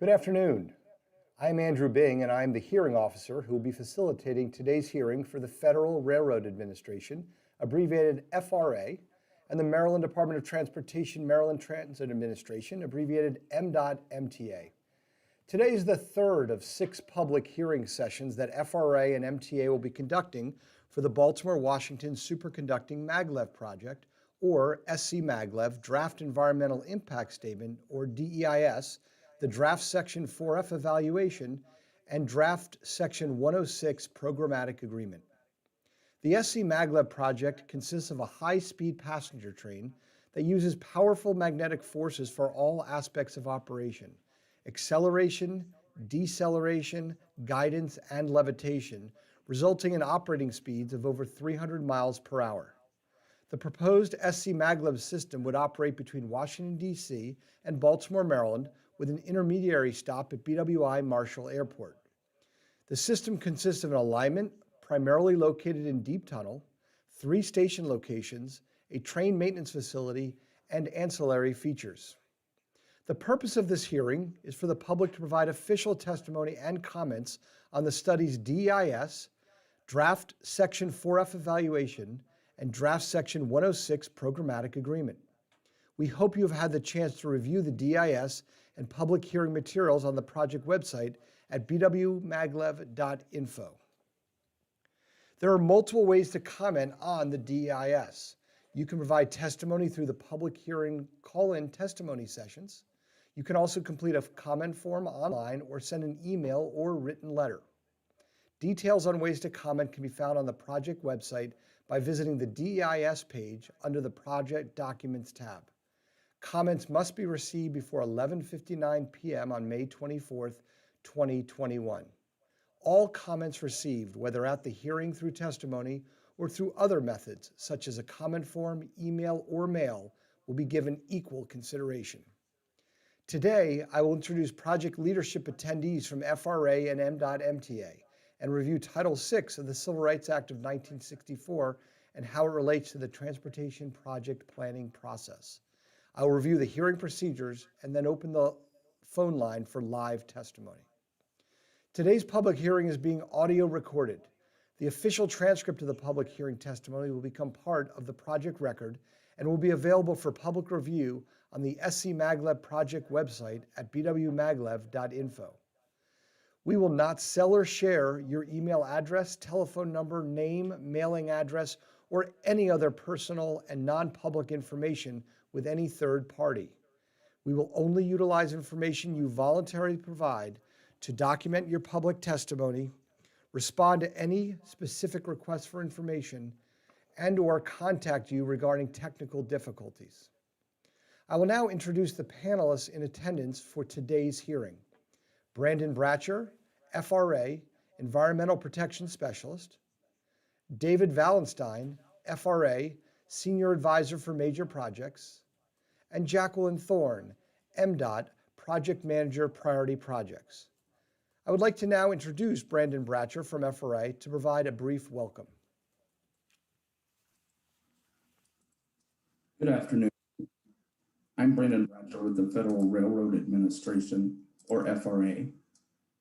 Good afternoon. I'm Andrew Bing, and I'm the hearing officer who will be facilitating today's hearing for the Federal Railroad Administration, abbreviated FRA, and the Maryland Department of Transportation Maryland Transit Administration, abbreviated MDOT-MTA. Today is the third of 6 public hearing sessions that FRA and MTA will be conducting for the Baltimore-Washington Superconducting Maglev Project, or SCMaglev Draft Environmental Impact Statement, or DEIS, the Draft Section 4F Evaluation, and Draft Section 106 Programmatic Agreement. The SCMaglev project consists of a high-speed passenger train that uses powerful magnetic forces for all aspects of operation: acceleration, deceleration, guidance, and levitation, resulting in operating speeds of over 300 miles per hour. The proposed SCMaglev system would operate between Washington, D.C. and Baltimore, Maryland, with an intermediary stop at BWI Marshall Airport. The system consists of an alignment primarily located in Deep Tunnel, 3 station locations, a train maintenance facility, and ancillary features. The purpose of this hearing is for the public to provide official testimony and comments on the study's DEIS, Draft Section 4F Evaluation, and Draft Section 106 Programmatic Agreement. We hope you have had the chance to review the DIS and public hearing materials on the project website at bwmaglev.info. There are multiple ways to comment on the DIS. You can provide testimony through the public hearing call-in testimony sessions. You can also complete a comment form online or send an email or written letter. Details on ways to comment can be found on the project website by visiting the DEIS page under the Project Documents tab. Comments must be received before 11:59 p.m. on May 24th, 2021. All comments received, whether at the hearing through testimony or through other methods, such as a comment form, email, or mail, will be given equal consideration. Today, I will introduce project leadership attendees from FRA and MDOT-MTA and review Title VI of the Civil Rights Act of 1964 and how it relates to the transportation project planning process. I will review the hearing procedures and then open the phone line for live testimony. Today's public hearing is being audio recorded. The official transcript of the public hearing testimony will become part of the project record and will be available for public review on the SCMaglev project website at bwmaglev.info. We will not sell or share your email address, telephone number, name, mailing address, or any other personal and non-public information with any third party. We will only utilize information you voluntarily provide to document your public testimony, respond to any specific requests for information, and/or contact you regarding technical difficulties. I will now introduce the panelists in attendance for today's hearing. Brandon Bratcher, FRA, Environmental Protection Specialist; David Valenstein, FRA, Senior Advisor for Major Projects; and Jacqueline Thorne, MDOT, Project Manager, Priority Projects. I would like to now introduce Brandon Bratcher from FRA to provide a brief welcome. Good afternoon. I'm Brandon Bratcher with the Federal Railroad Administration, or FRA.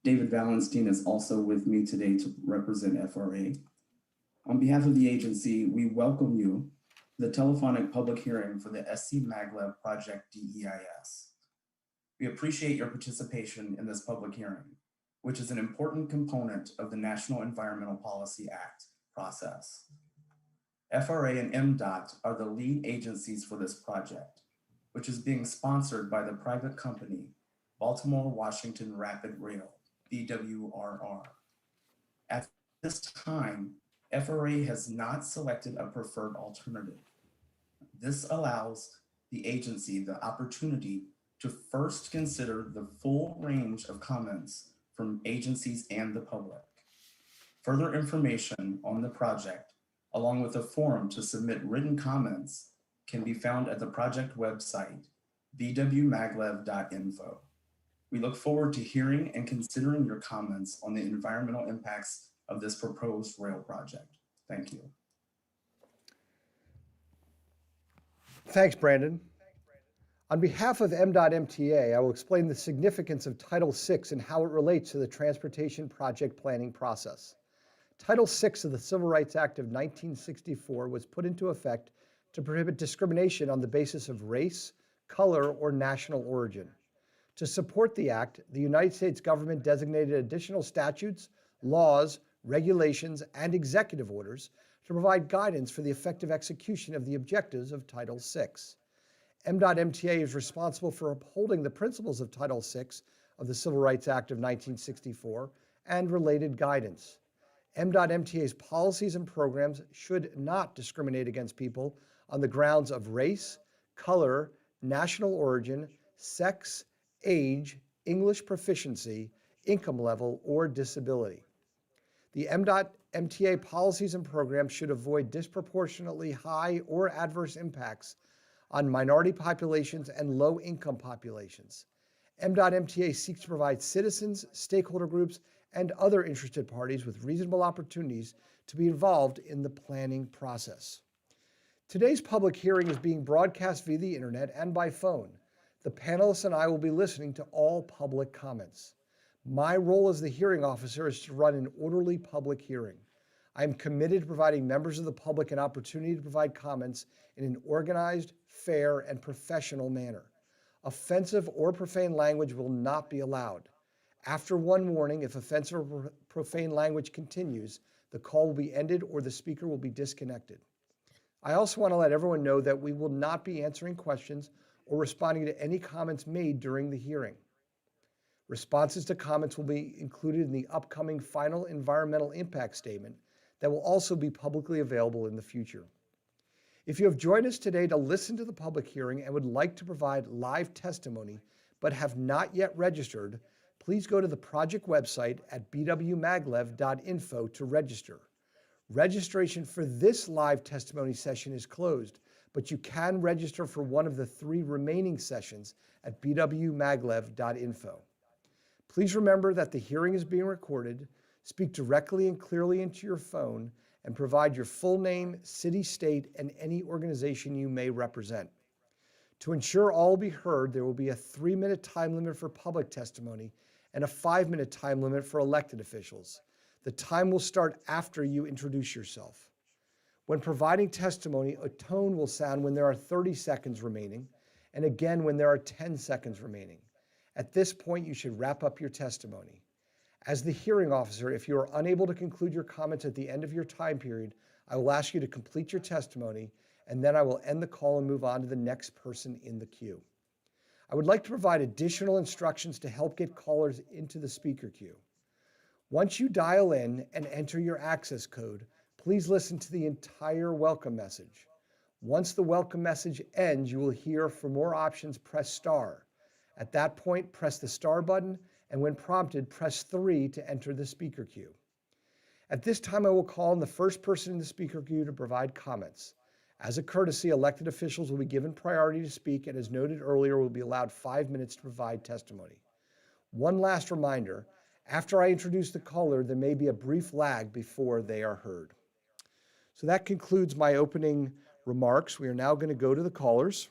David Valenstein is also with me today to represent FRA. On behalf of the agency, we welcome you to the telephonic public hearing for the SCMaglev Project DEIS. We appreciate your participation in this public hearing, which is an important component of the National Environmental Policy Act process. FRA and MDOT are the lead agencies for this project, which is being sponsored by the private company Baltimore-Washington Rapid Rail, BWRR. At this time, FRA has not selected a preferred alternative. This allows the agency the opportunity to first consider the full range of comments from agencies and the public. Further information on the project, along with a form to submit written comments, can be found at the project website, bwmaglev.info. We look forward to hearing and considering your comments on the environmental impacts of this proposed rail project. Thank you. Thanks, Brandon. On behalf of M.MTA, I will explain the significance of Title VI and how it relates to the transportation project planning process. Title VI of the Civil Rights Act of 1964 was put into effect to prohibit discrimination on the basis of race, color, or national origin. To support the act, the United States government designated additional statutes, laws, regulations, and executive orders to provide guidance for the effective execution of the objectives of Title VI. M.MTA is responsible for upholding the principles of Title VI of the Civil Rights Act of 1964 and related guidance. M.MTA's policies and programs should not discriminate against people on the grounds of race, color, national origin, sex, age, English proficiency, income level, or disability. The M.MTA policies and programs should avoid disproportionately high or adverse impacts on minority populations and low-income populations. M.MTA seeks to provide citizens, stakeholder groups, and other interested parties with reasonable opportunities to be involved in the planning process. Today's public hearing is being broadcast via the internet and by phone. The panelists and I will be listening to all public comments. My role as the hearing officer is to run an orderly public hearing. I am committed to providing members of the public an opportunity to provide comments in an organized, fair, and professional manner. Offensive or profane language will not be allowed. After one warning, if offensive or profane language continues, the call will be ended or the speaker will be disconnected. I also want to let everyone know that we will not be answering questions or responding to any comments made during the hearing. Responses to comments will be included in the upcoming final environmental impact statement that will also be publicly available in the future. If you have joined us today to listen to the public hearing and would like to provide live testimony but have not yet registered, please go to the project website at bwmaglev.info to register. Registration for this live testimony session is closed, but you can register for one of the 3 remaining sessions at bwmaglev.info. Please remember that the hearing is being recorded. Speak directly and clearly into your phone and provide your full name, city, state, and any organization you may represent. To ensure all will be heard, there will be a 3-minute time limit for public testimony and a 5-minute time limit for elected officials. The time will start after you introduce yourself. When providing testimony, a tone will sound when there are 30 seconds remaining, and again when there are 10 seconds remaining. At this point, you should wrap up your testimony. As the hearing officer, if you are unable to conclude your comments at the end of your time period, I will ask you to complete your testimony, and then I will end the call and move on to the next person in the queue. I would like to provide additional instructions to help get callers into the speaker queue. Once you dial in and enter your access code, please listen to the entire welcome message. Once the welcome message ends, you will hear for more options, press star. At that point, press the star button, and when prompted, press 3 to enter the speaker queue. At this time, I will call on the first person in the speaker queue to provide comments. As a courtesy, elected officials will be given priority to speak, and as noted earlier, will be allowed 5 minutes to provide testimony. One last reminder, after I introduce the caller, there may be a brief lag before they are heard. So that concludes my opening remarks. We are now going to go to the callers.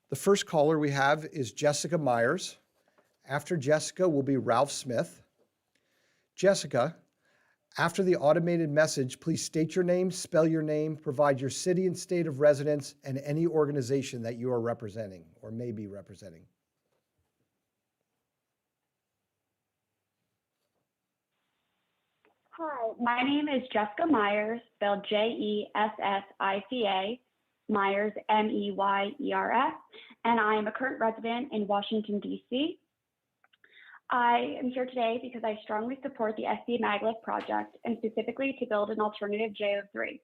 The first caller we have is Jessica Myers. After Jessica will be Ralph Smith. Jessica, after the automated message, please state your name, spell your name, provide your city and state of residence, and any organization that you are representing or may be representing. Hi, my name is Jessica Myers, spelled Jessica, Myers, Meyers, and I am a current resident in Washington, D.C. I am here today because I strongly support the SCMaglev project and specifically to build an alternative JO3.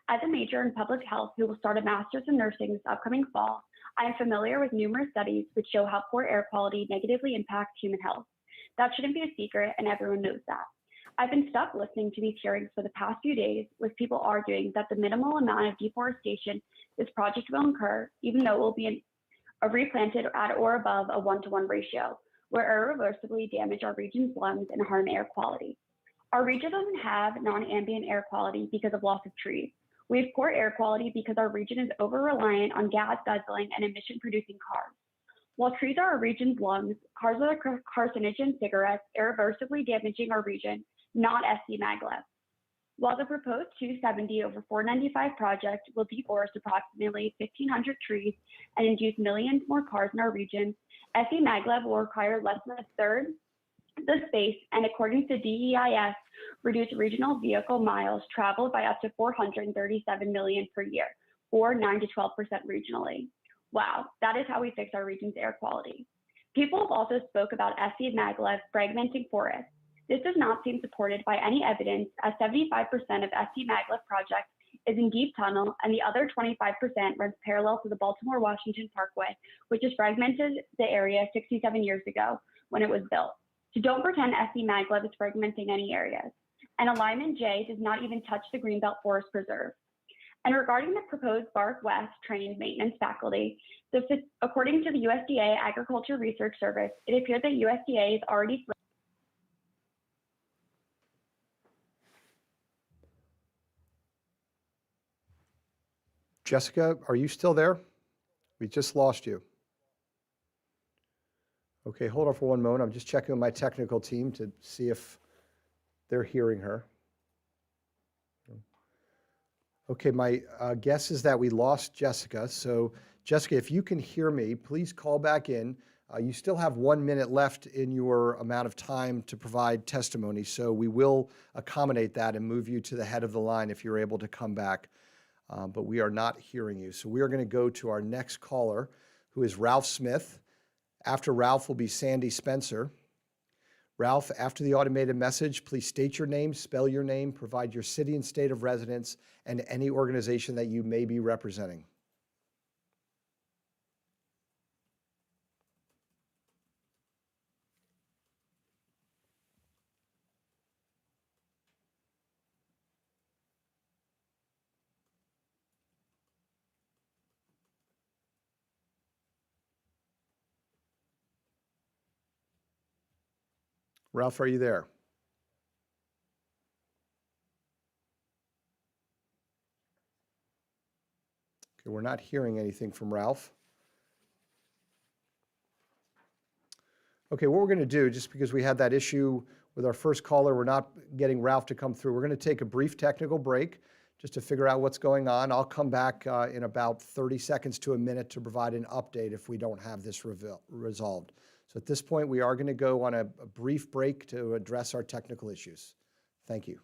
As a major in public health who will start a master's in nursing this upcoming fall, I am familiar with numerous studies which show how poor air quality negatively impacts human health. That shouldn't be a secret, and everyone knows that. I've been stuck listening to these hearings for the past few days with people arguing that the minimal amount of deforestation this project will incur, even though it will be replanted at or above a 1-to-1 ratio, will irreversibly damage our region's lungs and harm air quality. Our region doesn't have non-ambient air quality because of loss of trees. We have poor air quality because our region is over-reliant on gas guzzling and emission-producing cars. While trees are our region's lungs, cars are carcinogen cigarettes irreversibly damaging our region, not SCMaglev. While the proposed 270 over 495 project will deforest approximately 1,500 trees and induce millions more cars in our region, SCMaglev will require less than a third the space and, according to DEIS, reduce regional vehicle miles traveled by up to 437 million per year, or 9 to 12% regionally. Wow, that is how we fix our region's air quality. People have also spoke about SCMaglev fragmenting forests. This does not seem supported by any evidence, as 75% of SCMaglev project is in deep tunnel and the other 25% runs parallel to the Baltimore-Washington Parkway, which has fragmented the area 67 years ago when it was built. So don't pretend SCMaglev is fragmenting any areas. And Alignment J does not even touch the Greenbelt Forest Preserve. And regarding the proposed Bark West trained maintenance faculty, according to the USDA Agriculture Research Service, it appears that USDA is already Jessica, are you still there? We just lost you. Okay, hold on for one moment. I'm just checking with my technical team to see if they're hearing her. Okay, my guess is that we lost Jessica. So Jessica, if you can hear me, please call back in. You still have 1 minute left in your amount of time to provide testimony. So we will accommodate that and move you to the head of the line if you're able to come back. But we are not hearing you. So we are going to go to our next caller, who is Ralph Smith. After Ralph will be Sandy Spencer. Ralph, after the automated message, please state your name, spell your name, provide your city and state of residence, and any organization that you may be representing. Ralph, are you there? Okay, we're not hearing anything from Ralph. Okay, what we're going to do, just because we had that issue with our first caller, we're not getting Ralph to come through. We're going to take a brief technical break just to figure out what's going on. I'll come back in about 30 seconds to a minute to provide an update if we don't have this resolved. So at this point, we are going to go on a brief break to address our technical issues. Thank you.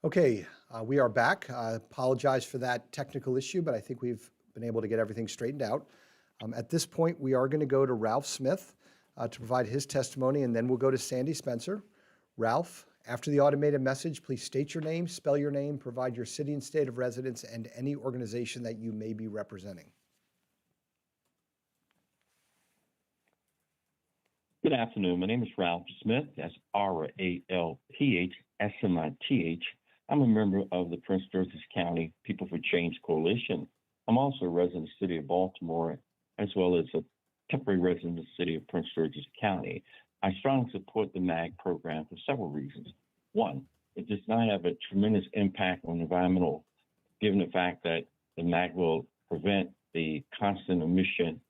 Okay, we are back. I apologize for that technical issue, but I think we've been able to get everything straightened out. At this point, we are going to go to Ralph Smith. to provide his testimony, and then we'll go to Sandy Spencer. Ralph, after the automated message, please state your name, spell your name, provide your city and state of residence, and any organization that you may be representing. Good afternoon. My name is Ralph Smith. That's Ralph Smith. I'm a member of the Prince George's County People for Change Coalition. I'm also a resident of the city of Baltimore, as well as a temporary resident of the city of Prince George's County. I strongly support the MAG program for several reasons. One, it does not have a tremendous impact on environmental, given the fact that the MAG will prevent the constant emission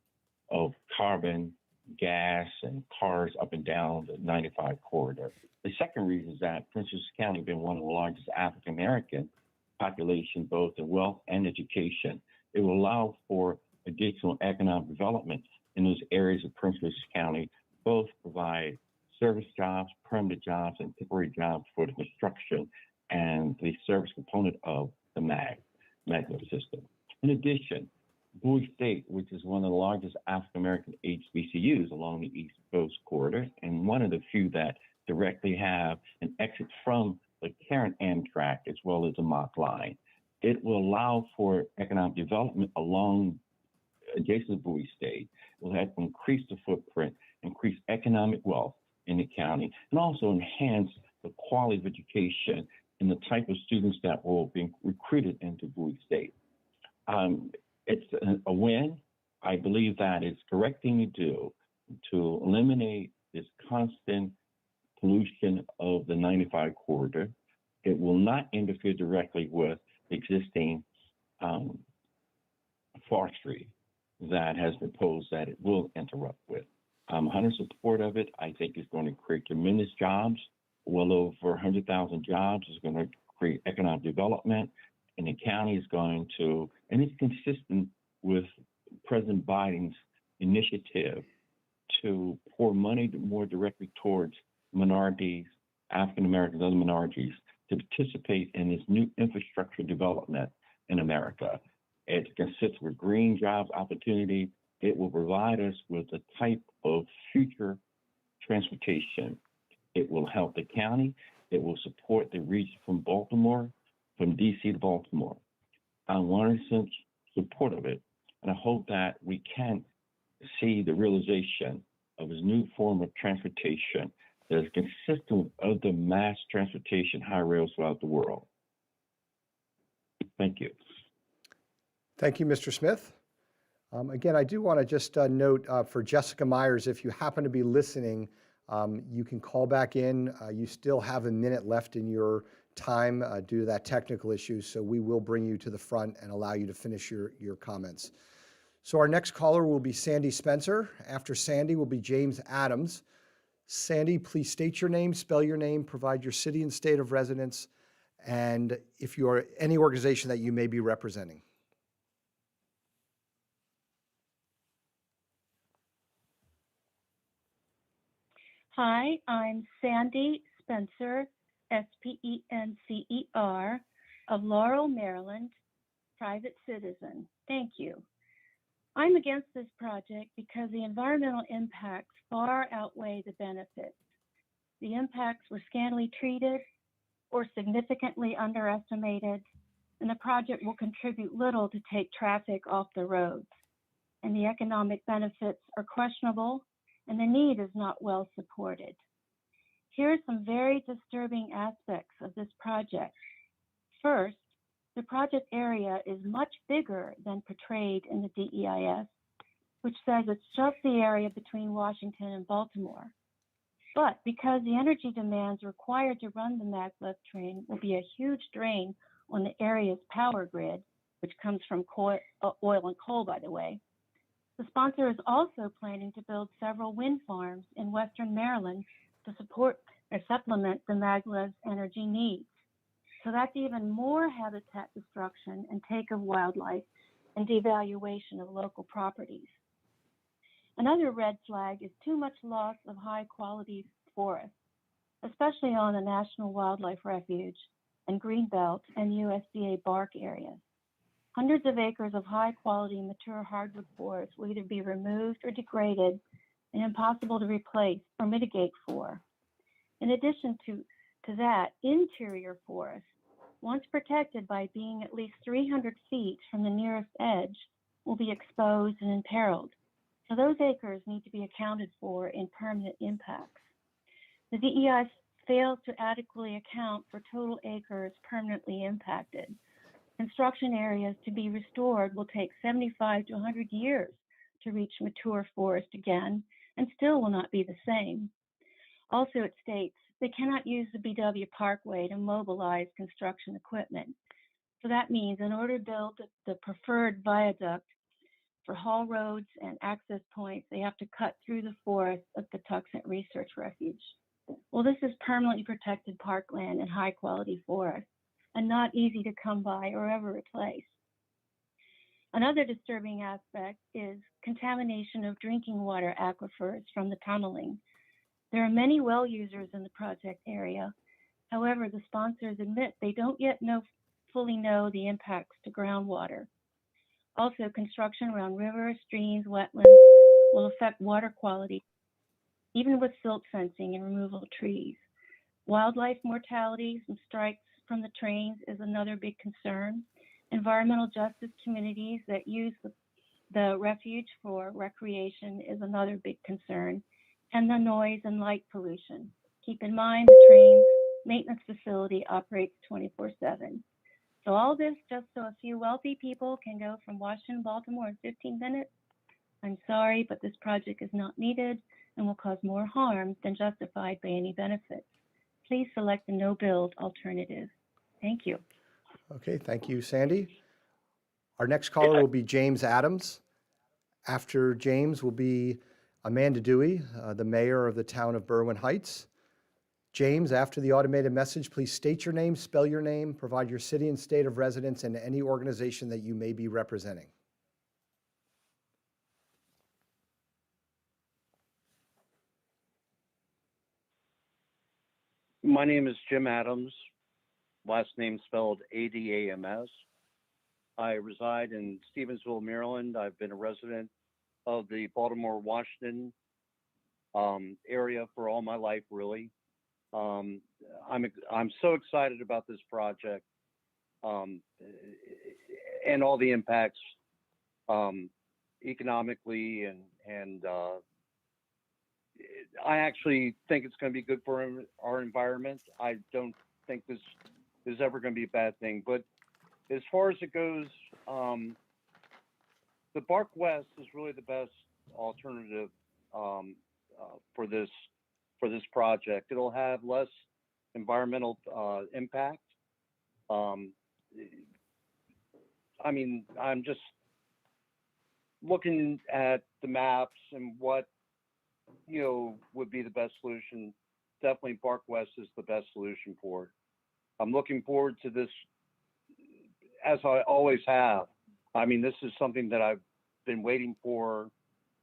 of carbon, gas, and cars up and down the 95 corridor. The second reason is that Prince George's County has been one of the largest African-American population, both in wealth and education. It will allow for additional economic development in those areas of Prince George's County, both provide service jobs, permanent jobs, and temporary jobs for the construction and the service component of the maglev system. In addition, Bowie State, which is one of the largest African-American HBCUs along the East Coast corridor, and one of the few that directly have an exit from the current Amtrak as well as the Mach line. It will allow for economic development along adjacent to Bowie State. It will help increase the footprint, increase economic wealth in the county, and also enhance the quality of education and the type of students that will be recruited into Bowie State. It's a win. I believe that it's the correct thing to do to eliminate this constant pollution of the 95 corridor. It will not interfere directly with existing forestry that has proposed that it will interrupt with. I'm 100% support of it. I think it's going to create tremendous jobs, well over 100,000 jobs. It's going to create economic development, and the county is going to, and it's consistent with President Biden's initiative to pour money more directly towards minorities, African Americans, other minorities, to participate in this new infrastructure development in America. It consists of green jobs opportunity. It will provide us with a type of future transportation. It will help the county. It will support the region from Baltimore, from DC to Baltimore. I'm 100% support of it, and I hope that we can see the realization of this new form of transportation that is consistent with other mass transportation high rails throughout the world. Thank you. Thank you, Mr. Smith. Again, I do want to just note for Jessica Myers, if you happen to be listening, you can call back in. You still have a minute left in your time due to that technical issue, so we will bring you to the front and allow you to finish your comments. So our next caller will be Sandy Spencer. After Sandy will be James Adams. Sandy, please state your name, spell your name, provide your city and state of residence, and if you are any organization that you may be representing. Hi, I'm Sandy Spencer, Spencer, of Laurel, Maryland, private citizen. Thank you. I'm against this project because the environmental impacts far outweigh the benefits. The impacts were scantily treated or significantly underestimated, and the project will contribute little to take traffic off the roads. And the economic benefits are questionable, and the need is not well supported. Here are some very disturbing aspects of this project. First, the project area is much bigger than portrayed in the DEIS, which says it's just the area between Washington and Baltimore. But because the energy demands required to run the maglev train will be a huge drain on the area's power grid, which comes from oil and coal, by the way, the sponsor is also planning to build several wind farms in Western Maryland to support or supplement the maglev's energy needs. So that's even more habitat destruction and take of wildlife and devaluation of local properties. Another red flag is too much loss of high quality forests, especially on the National Wildlife Refuge and Greenbelt and USDA bark areas. Hundreds of acres of high quality mature hardwood forests will either be removed or degraded and impossible to replace or mitigate for. In addition to that, interior forests, once protected by being at least 300 feet from the nearest edge, will be exposed and imperiled. So those acres need to be accounted for in permanent impacts. The DEI fails to adequately account for total acres permanently impacted. Construction areas to be restored will take 75 to 100 years to reach mature forest again, and still will not be the same. Also, it states they cannot use the BW Parkway to mobilize construction equipment. So that means in order to build the preferred viaduct for haul roads and access points, they have to cut through the forest of the Tuxent Research Refuge. Well, this is permanently protected parkland and high quality forest, and not easy to come by or ever replace. Another disturbing aspect is contamination of drinking water aquifers from the tunneling. There are many well users in the project area. However, the sponsors admit they don't yet fully know the impacts to groundwater. Also, construction around rivers, streams, wetlands will affect water quality, even with silt fencing and removal of trees. Wildlife mortality from strikes from the trains is another big concern. Environmental justice communities that use the refuge for recreation is another big concern. And the noise and light pollution. Keep in mind the train's maintenance facility operates 24/7. So all this just so a few wealthy people can go from Washington to Baltimore in 15 minutes? I'm sorry, but this project is not needed and will cause more harm than justified by any benefits. Please select the no-build alternative. Thank you. Okay, thank you, Sandy. Our next caller will be James Adams. After James will be Amanda Dewey, the mayor of the town of Berwyn Heights. James, after the automated message, please state your name, spell your name, provide your city and state of residence, and any organization that you may be representing. My name is Jim Adams, last name spelled A-D-A-M-S. I reside in Stevensville, Maryland. I've been a resident of the Baltimore, Washington area for all my life, really. I'm so excited about this project and all the impacts economically and I actually think it's going to be good for our environment. I don't think this is ever going to be a bad thing. But as far as it goes, the Bark West is really the best alternative for this project. It'll have less environmental impact. I mean, I'm just looking at the maps and what would be the best solution. Definitely Bark West is the best solution for it. I'm looking forward to this, as I always have. I mean, this is something that I've been waiting for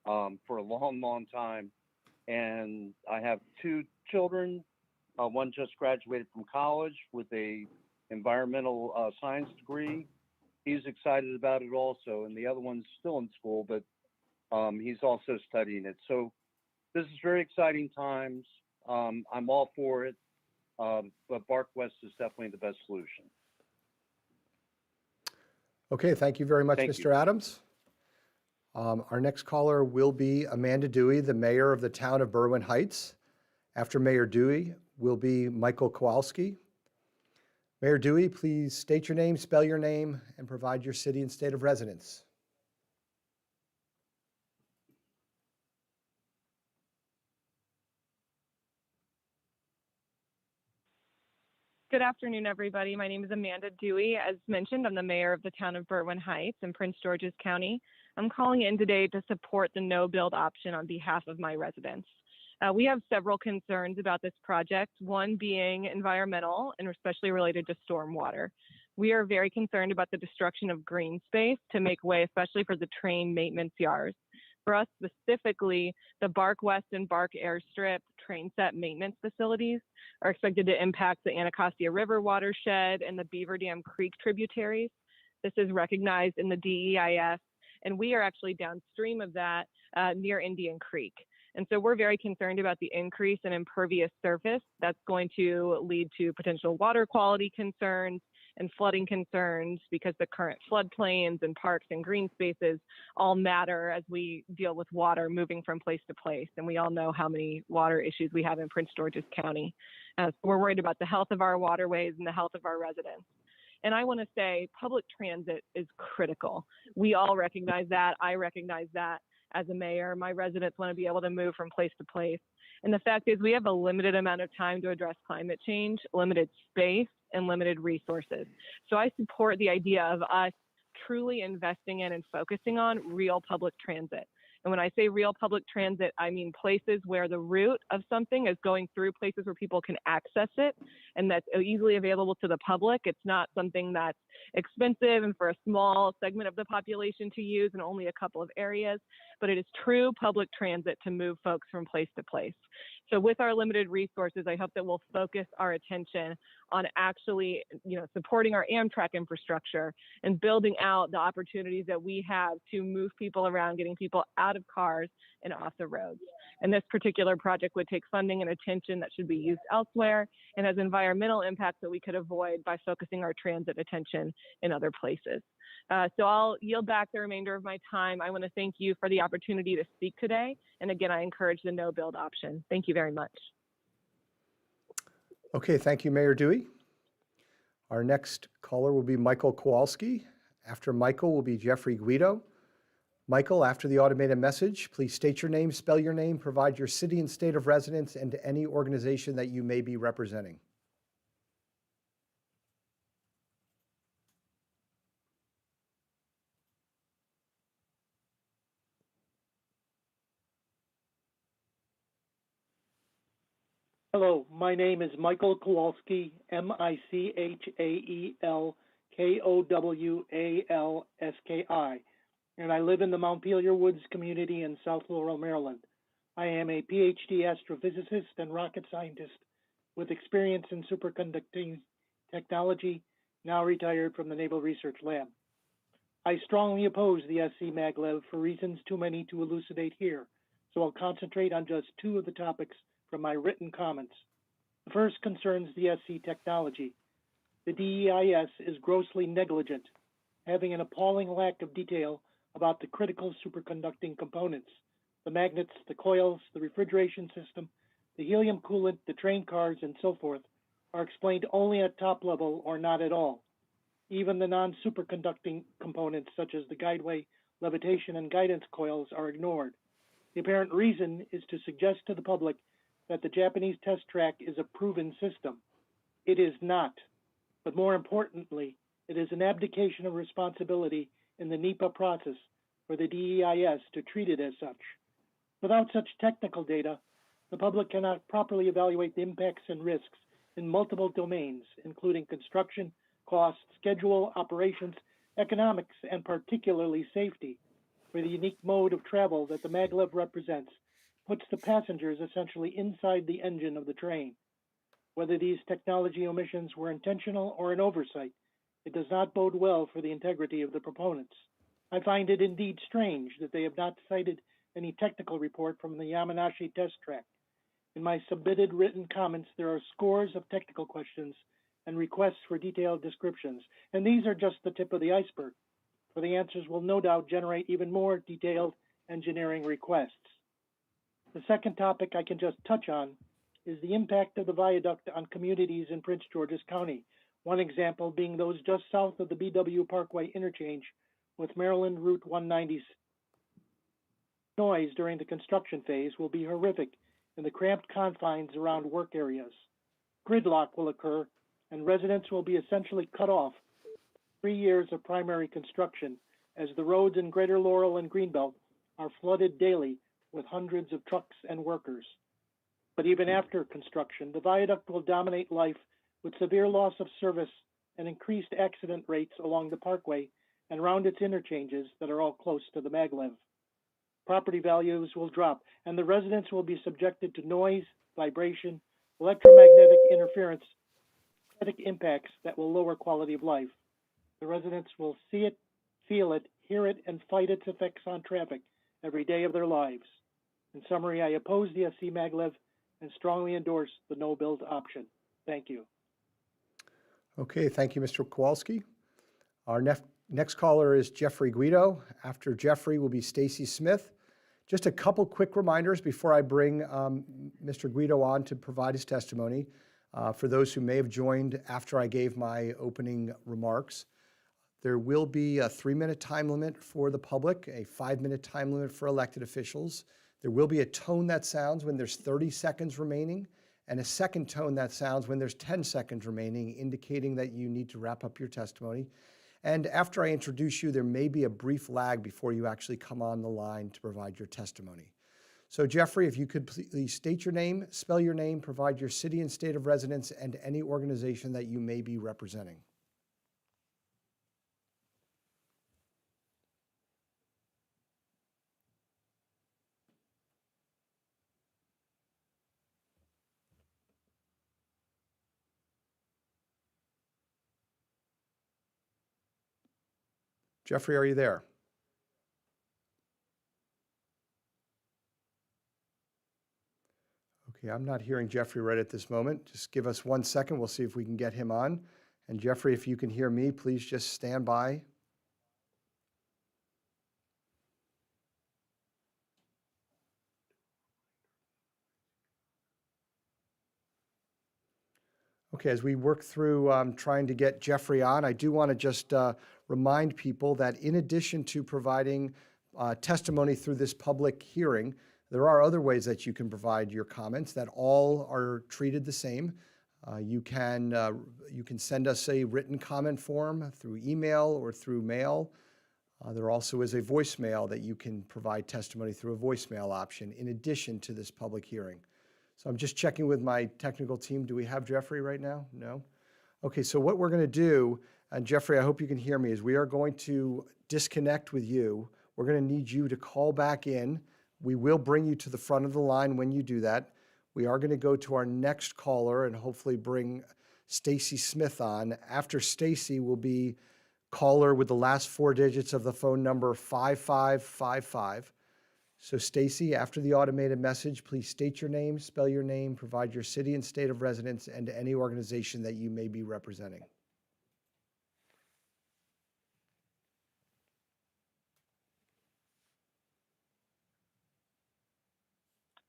a long time. And I have two children. One just graduated from college with a environmental science degree. He's excited about it also. And the other one's still in school, but he's also studying it. So this is very exciting times. I'm all for it, but Bark West is definitely the best solution. Okay, thank you very much, Thank Mr. you. Adams. Our next caller will be Amanda Dewey, the mayor of the town of Berwyn Heights. After Mayor Dewey will be Michael Kowalski. Mayor Dewey, please state your name, spell your name, and provide your city and state of residence. Good afternoon, everybody. My name is Amanda Dewey. As mentioned, I'm the mayor of the town of Berwyn Heights in Prince George's County. I'm calling in today to support the no-build option on behalf of my residents. We have several concerns about this project, one being environmental and especially related to stormwater. We are very concerned about the destruction of green space to make way, especially for the train maintenance yards. For us specifically, the Bark West and Bark Airstrip train set maintenance facilities are expected to impact the Anacostia River watershed and the Beaver Dam Creek tributaries. This is recognized in the DEIS, and we are actually downstream of that near Indian Creek. And so we're very concerned about the increase in impervious surface that's going to lead to potential water quality concerns and flooding concerns, because the current floodplains and parks and green spaces all matter as we deal with water moving from place to place. And we all know how many water issues we have in Prince George's County. So we're worried about the health of our waterways and the health of our residents. And I want to say public transit is critical. We all recognize that. I recognize that as a mayor. My residents want to be able to move from place to place. And the fact is, we have a limited amount of time to address climate change, limited space, and limited resources. So I support the idea of us truly investing in and focusing on real public transit. And when I say real public transit, I mean places where the route of something is going through places where people can access it and that's easily available to the public. It's not something that's expensive and for a small segment of the population to use in only a couple of areas, but it is true public transit to move folks from place to place. So with our limited resources, I hope that we'll focus our attention on actually, supporting our Amtrak infrastructure and building out the opportunities that we have to move people around, getting people out of cars and off the roads. And this particular project would take funding and attention that should be used elsewhere and has environmental impacts that we could avoid by focusing our transit attention in other places. So I'll yield back the remainder of my time. I want to thank you for the opportunity to speak today. And again, I encourage the no build option. Thank you very much. Okay, thank you, Mayor Dewey. Our next caller will be Michael Kowalski. After Michael will be Jeffrey Guido. Michael, after the automated message, please state your name, spell your name, provide your city and state of residence, and any organization that you may be representing. Hello, my name is Michael Kowalski, MichaelKowalski, and I live in the Montpelier Woods community in South Laurel, Maryland. I am a PhD astrophysicist and rocket scientist with experience in superconducting technology, now retired from the Naval Research Lab. I strongly oppose the SCMaglev for reasons too many to elucidate here, so I'll concentrate on just two of the topics from my written comments. The first concerns the SC technology. The DEIS is grossly negligent, having an appalling lack of detail about the critical superconducting components. The magnets, the coils, the refrigeration system, the helium coolant, the train cars, and so forth are explained only at top level or not at all. Even the non-superconducting components such as the guideway, levitation, and guidance coils are ignored. The apparent reason is to suggest to the public that the Japanese test track is a proven system. It is not. But more importantly, it is an abdication of responsibility in the NEPA process for the DEIS to treat it as such. Without such technical data, the public cannot properly evaluate the impacts and risks in multiple domains, including construction, cost, schedule, operations, economics, and particularly safety, for the unique mode of travel that the maglev represents puts the passengers essentially inside the engine of the train. Whether these technology omissions were intentional or an oversight, it does not bode well for the integrity of the proponents. I find it indeed strange that they have not cited any technical report from the Yamanashi test track. In my submitted written comments, there are scores of technical questions and requests for detailed descriptions, and these are just the tip of the iceberg, for the answers will no doubt generate even more detailed engineering requests. The second topic I can just touch on is the impact of the viaduct on communities in Prince George's County, one example being those just south of the BW Parkway interchange with Maryland Route 190. Noise during the construction phase will be horrific in the cramped confines around work areas. Gridlock will occur, and residents will be essentially cut off 3 years of primary construction as the roads in Greater Laurel and Greenbelt are flooded daily with hundreds of trucks and workers. But even after construction, the viaduct will dominate life with severe loss of service and increased accident rates along the parkway and around its interchanges that are all close to the maglev. Property values will drop, and the residents will be subjected to noise, vibration, electromagnetic interference, impacts that will lower quality of life. The residents will see it, feel it, hear it, and fight its effects on traffic every day of their lives. In summary, I oppose the SCMaglev and strongly endorse the no-build option. Thank you. Okay, thank you, Mr. Kowalski. Our next caller is Jeffrey Guido. After Jeffrey will be Stacy Smith. Just a couple quick reminders before I bring Mr. Guido on to provide his testimony. For those who may have joined after I gave my opening remarks, there will be a 3-minute time limit for the public, a 5-minute time limit for elected officials. There will be a tone that sounds when there's 30 seconds remaining, and a second tone that sounds when there's 10 seconds remaining, indicating that you need to wrap up your testimony. And after I introduce you, there may be a brief lag before you actually come on the line to provide your testimony. So Jeffrey, if you could please state your name, spell your name, provide your city and state of residence, and any organization that you may be representing. Jeffrey, are you there? Okay, I'm not hearing Jeffrey right at this moment. Just give us 1 second. We'll see if we can get him on. And Jeffrey, if you can hear me, please just stand by. Okay, as we work through trying to get Jeffrey on, I do want to just remind people that in addition to providing testimony through this public hearing, there are other ways that you can provide your comments that all are treated the same. You can send us a written comment form through email or through mail. There also is a voicemail that you can provide testimony through a voicemail option in addition to this public hearing. So I'm just checking with my technical team. Do we have Jeffrey right now? No? Okay, so what we're going to do, and Jeffrey, I hope you can hear me, is we are going to disconnect with you. We're going to need you to call back in. We will bring you to the front of the line when you do that. We are going to go to our next caller and hopefully bring Stacy Smith on. After Stacy will be caller with the last 4 digits of the phone number 5555. So Stacy, after the automated message, please state your name, spell your name, provide your city and state of residence, and any organization that you may be representing.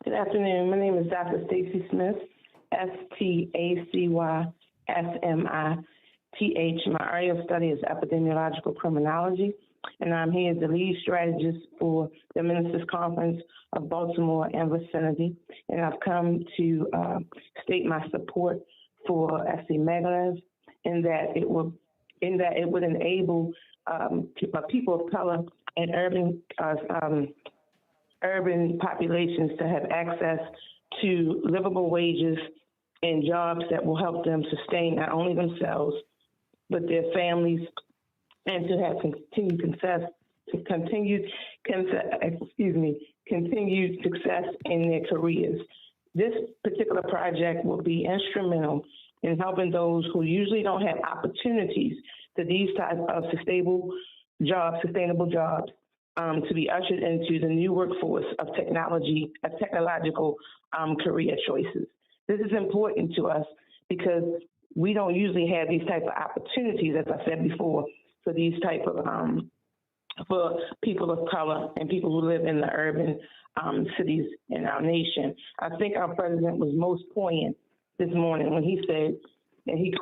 Good afternoon. My name is Dr. Stacy Smith, STACYSMITH. My area of study is epidemiological criminology, and I'm here as the lead strategist for the Ministers Conference of Baltimore and vicinity. And I've come to state my support for SCMaglev in that it would enable people of color and urban populations to have access to livable wages and jobs that will help them sustain not only themselves, but their families, and to have continued success in their careers. This particular project will be instrumental in helping those who usually don't have opportunities to these types of sustainable jobs, to be ushered into the new workforce of technological career choices. This is important to us because we don't usually have these type of opportunities, as I said before, for these type of for people of color and people who live in the urban cities in our nation. I think our president was most poignant this morning when he said, and he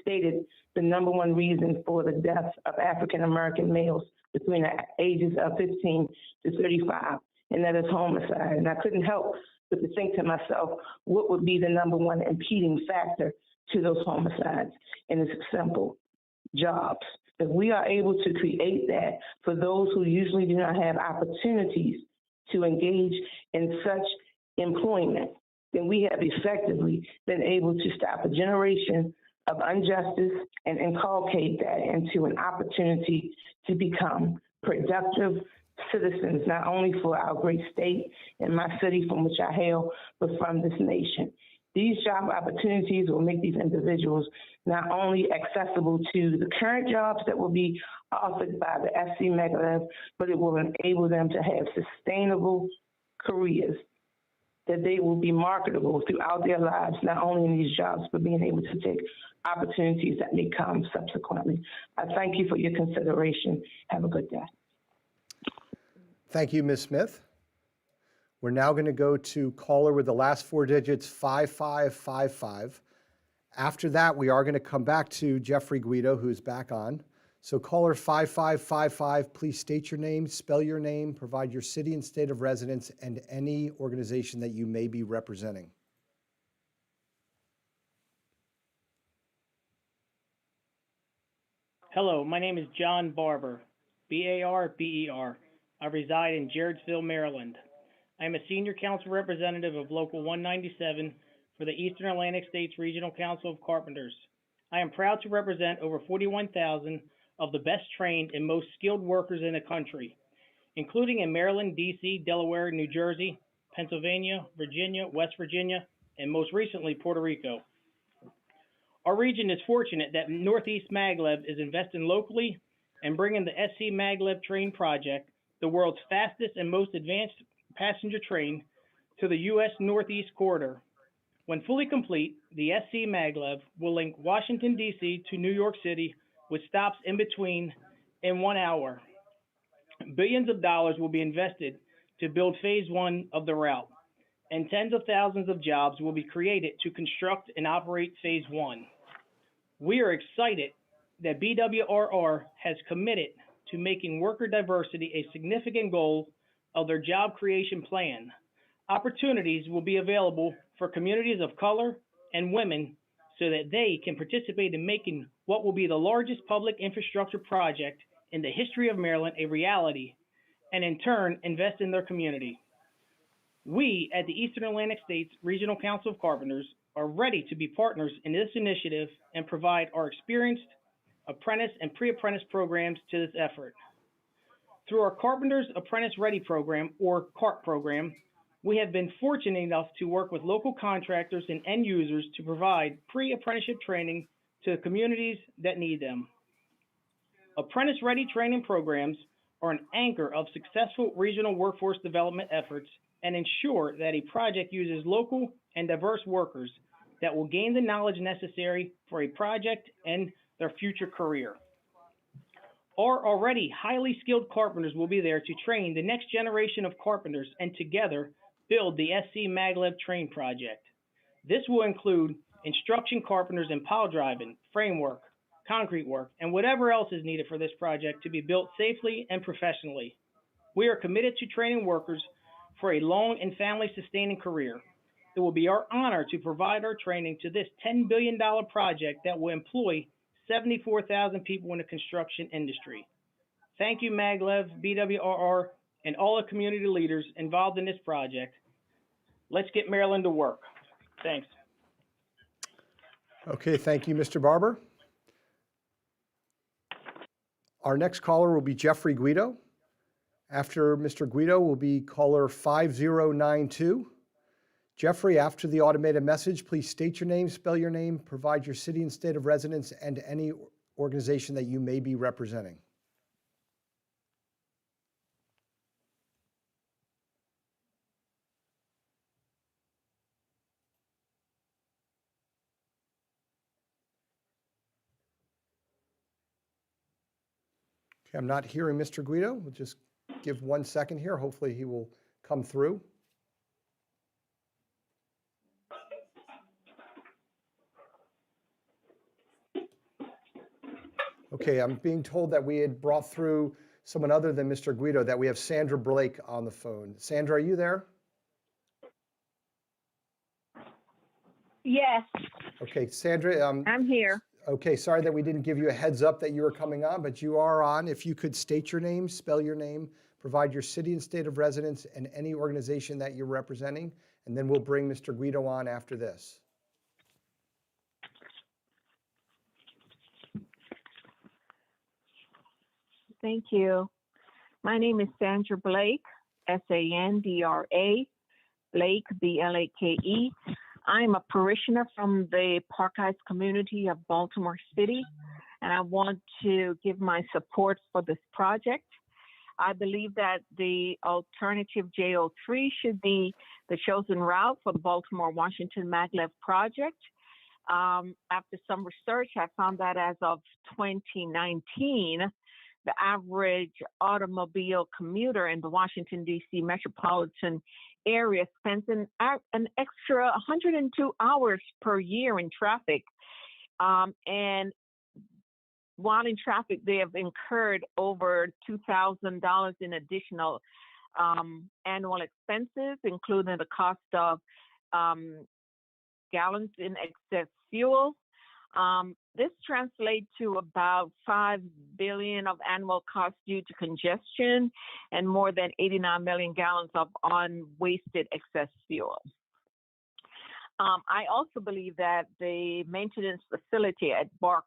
stated the number one reason for the deaths of African-American males between the ages of 15 to 35, and that is homicide. And I couldn't help but to think to myself, what would be the number one impeding factor to those homicides? And it's simple: jobs. If we are able to create that for those who usually do not have opportunities to engage in such employment, then we have effectively been able to stop a generation of injustice and inculcate that into an opportunity to become productive citizens, not only for our great state and my city from which I hail, but from this nation. These job opportunities will make these individuals not only accessible to the current jobs that will be offered by the SCMaglev, but it will enable them to have sustainable careers, that they will be marketable throughout their lives, not only in these jobs, but being able to take opportunities that may come subsequently. I thank you for your consideration. Have a good day. Thank you, Ms. Smith. We're now going to go to caller with the last four digits, 5555. After that, we are going to come back to Jeffrey Guido, who's back on. So caller 5555, please state your name, spell your name, provide your city and state of residence, and any organization that you may be representing. Hello, my name is John Barber, B-A-R-B-E-R. I reside in Jarrettsville, Maryland. I am a senior council representative of Local 197 for the Eastern Atlantic States Regional Council of Carpenters. I am proud to represent over 41,000 of the best trained and most skilled workers in the country, including in Maryland, D.C., Delaware, New Jersey, Pennsylvania, Virginia, West Virginia, and most recently, Puerto Rico. Our region is fortunate that Northeast Maglev is investing locally and bringing the SCMaglev train project, the world's fastest and most advanced passenger train, to the U.S. Northeast corridor. When fully complete, the SCMaglev will link Washington, D.C. to New York City with stops in between in 1 hour. Billions of dollars will be invested to build phase one of the route, and tens of thousands of jobs will be created to construct and operate phase one. We are excited that BWRR has committed to making worker diversity a significant goal of their job creation plan. Opportunities will be available for communities of color and women so that they can participate in making what will be the largest public infrastructure project in the history of Maryland a reality, and in turn invest in their community. We at the Eastern Atlantic States Regional Council of Carpenters are ready to be partners in this initiative and provide our experienced apprentice and pre-apprentice programs to this effort. Through our Carpenters Apprentice Ready program, or CARP program, we have been fortunate enough to work with local contractors and end users to provide pre-apprenticeship training to the communities that need them. Apprentice Ready training programs are an anchor of successful regional workforce development efforts and ensure that a project uses local and diverse workers that will gain the knowledge necessary for a project and their future career. Our already highly skilled carpenters will be there to train the next generation of carpenters and together build the SCMaglev train project. This will include instruction carpenters in pile driving, framework, concrete work, and whatever else is needed for this project to be built safely and professionally. We are committed to training workers for a long and family-sustaining career. It will be our honor to provide our training to this $10 billion project that will employ 74,000 people in the construction industry. Thank you, Maglev, BWRR, and all the community leaders involved in this project. Let's get Maryland to work. Thanks. Okay, thank you, Mr. Barber. Our next caller will be Jeffrey Guido. After Mr. Guido will be caller 5092. Jeffrey, after the automated message, please state your name, spell your name, provide your city and state of residence, and any organization that you may be representing. Okay, I'm not hearing Mr. Guido. We'll just give 1 second here. Hopefully he will come through. Okay, I'm being told that we had brought through someone other than Mr. Guido, that we have Sandra Blake on the phone. Sandra, are you there? Yes, Okay, Sandra. I'm here. Okay, sorry that we didn't give you a heads up that you were coming on, but you are on. If you could state your name, spell your name, provide your city and state of residence, and any organization that you're representing, and then we'll bring Mr. Guido on after this. Thank you. My name is Sandra Blake, S-A-N-D-R-A, Blake, B-L-A-K-E. I'm a parishioner from the Park Heights community of Baltimore City, and I want to give my support for this project. I believe that the alternative JO3 should be the chosen route for the Baltimore-Washington Maglev project. After some research, I found that as of 2019, the average automobile commuter in the Washington, D.C. metropolitan area spends an extra 102 hours per year in traffic. And while in traffic, they have incurred over $2,000 in additional annual expenses, including the cost of gallons in excess fuel. This translates to about $5 billion of annual costs due to congestion and more than 89 million gallons of unwasted excess fuel. I also believe that the maintenance facility at Bark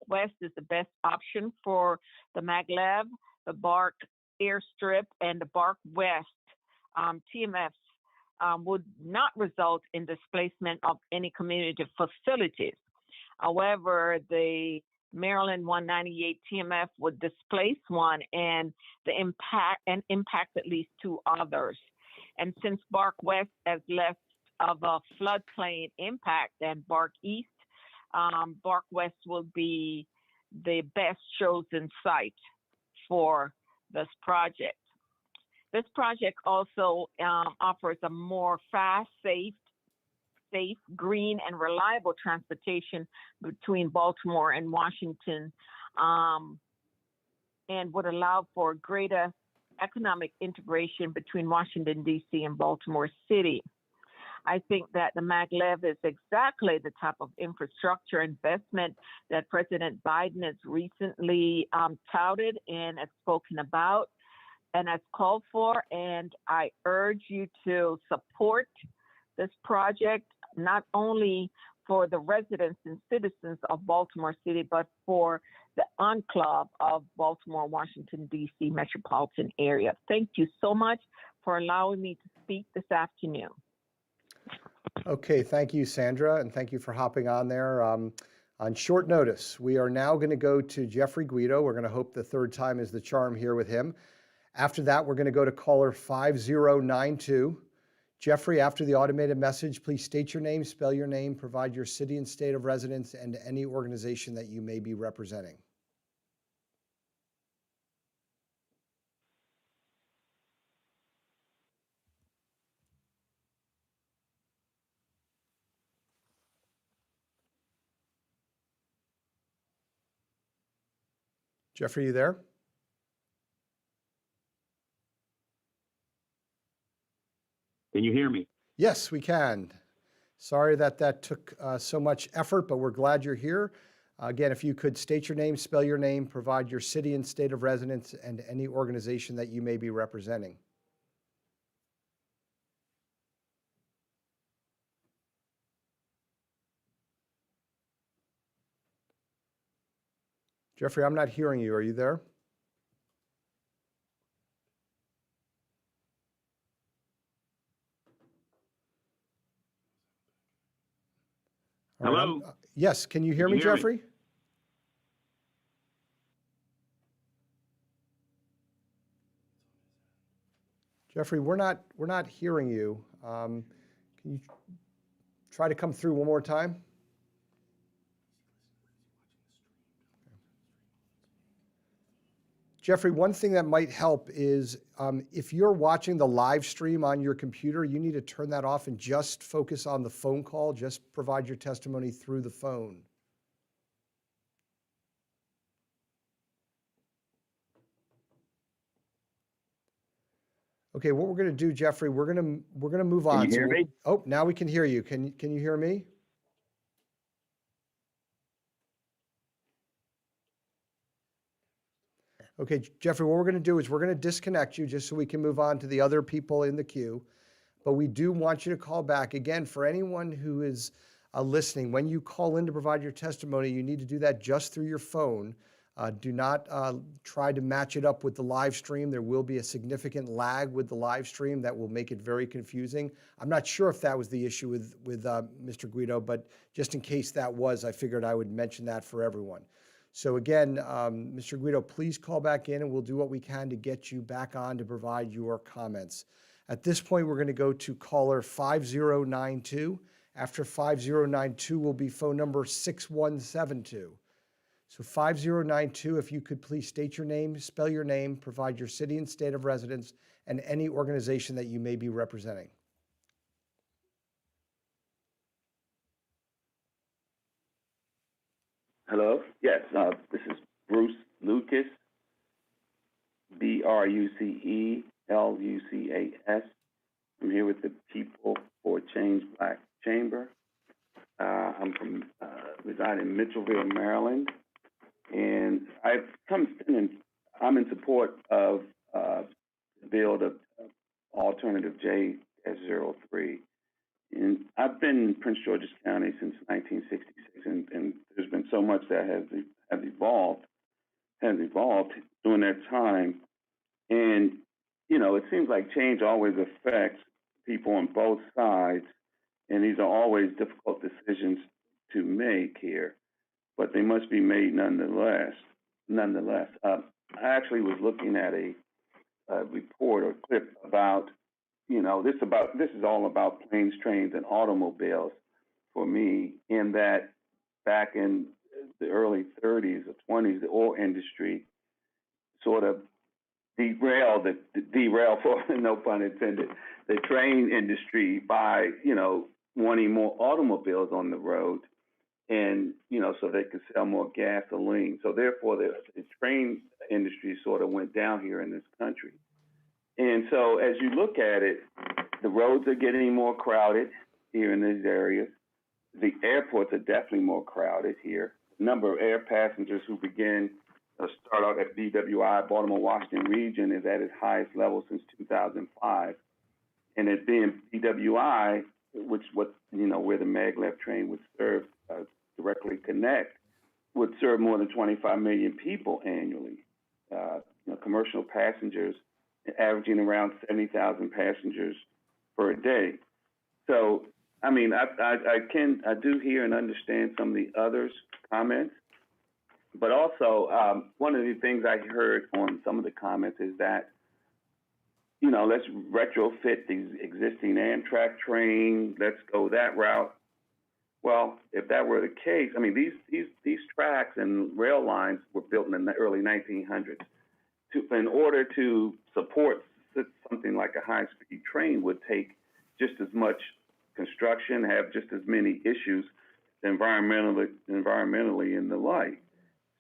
West is the best option for the Maglev, the Bark Airstrip, and the Bark West TMFs would not result in displacement of any community facilities. However, the Maryland 198 TMF would displace one and impact at least two others. And since Bark West has less of a floodplain impact than Bark East, Bark West will be the best chosen site for this project. This project also offers a more fast, safe, green, and reliable transportation between Baltimore and Washington, and would allow for greater economic integration between Washington, D.C. and Baltimore City. I think that the Maglev is exactly the type of infrastructure investment that President Biden has recently touted and has spoken about and has called for. And I urge you to support this project, not only for the residents and citizens of Baltimore City, but for the enclave of Baltimore, Washington, D.C. metropolitan area. Thank you so much for allowing me to speak this afternoon. Okay, thank you, Sandra, and thank you for hopping on there. On short notice, we are now going to go to Jeffrey Guido. We're going to hope the third time is the charm here with him. After that, we're going to go to caller 5092. Jeffrey, after the automated message, please state your name, spell your name, provide your city and state of residence, and any organization that you may be representing. Jeffrey, you there? Can you hear me? Yes, we can. Sorry that took so much effort, but we're glad you're here. Again, if you could state your name, spell your name, provide your city and state of residence, and any organization that you may be representing. Jeffrey, I'm not hearing you. Are you there? All right, Hello? yes, can you hear me, Jeffrey? Jeffrey, we're not hearing you. Can you try to come through one more time? Jeffrey, one thing that might help is if you're watching the live stream on your computer, you need to turn that off and just focus on the phone call. Just provide your testimony through the phone. Okay, what we're going to do, Jeffrey, we're going to move on. Can you hear me? Oh, now we can hear you. Can you hear me? Okay, Jeffrey, what we're going to do is we're going to disconnect you just so we can move on to the other people in the queue. But we do want you to call back. Again, for anyone who is listening, when you call in to provide your testimony, you need to do that just through your phone. Do not try to match it up with the live stream. There will be a significant lag with the live stream that will make it very confusing. I'm not sure if that was the issue with Mr. Guido, but just in case that was, I figured I would mention that for everyone. So again, Mr. Guido, please call back in and we'll do what we can to get you back on to provide your comments. At this point, we're going to go to caller 5092. After 5092 will be phone number 6172. So 5092, if you could please state your name, spell your name, provide your city and state of residence, and any organization that you may be representing. Hello? Yes, this is Bruce Lucas, BRUCELUCAS. I'm here with the People for Change Black Chamber. I'm from, reside in Mitchellville, Maryland, and I'm in support of the bill, the alternative J-03. And I've been in Prince George's County since 1966, and there's been so much that has evolved during that time. And, you know, it seems like change always affects people on both sides, and these are always difficult decisions to make here, but they must be made nonetheless. I actually was looking at a report or clip about, you know, this is all about planes, trains, and automobiles for me, in that back in the early 30s or 20s, the oil industry sort of derailed, for no pun intended, the train industry by, you know, wanting more automobiles on the road, and, you know, so they could sell more gasoline. So therefore, the train industry sort of went down here in this country. And so as you look at it, the roads are getting more crowded here in these areas. The airports are definitely more crowded here. The number of air passengers who start out at BWI, Baltimore-Washington region, is at its highest level since 2005. And it being BWI, where the maglev train would serve, directly connect, would serve more than 25 million people annually. Commercial passengers averaging around 70,000 passengers per day. So, I mean, I do hear and understand some of the others' comments, but also one of the things I heard on some of the comments is that, you know, let's retrofit these existing Amtrak trains, let's go that route. Well, if that were the case, I mean, these tracks and rail lines were built in the early 1900s. In order to support something like a high-speed train would take just as much construction, have just as many issues environmentally and the like.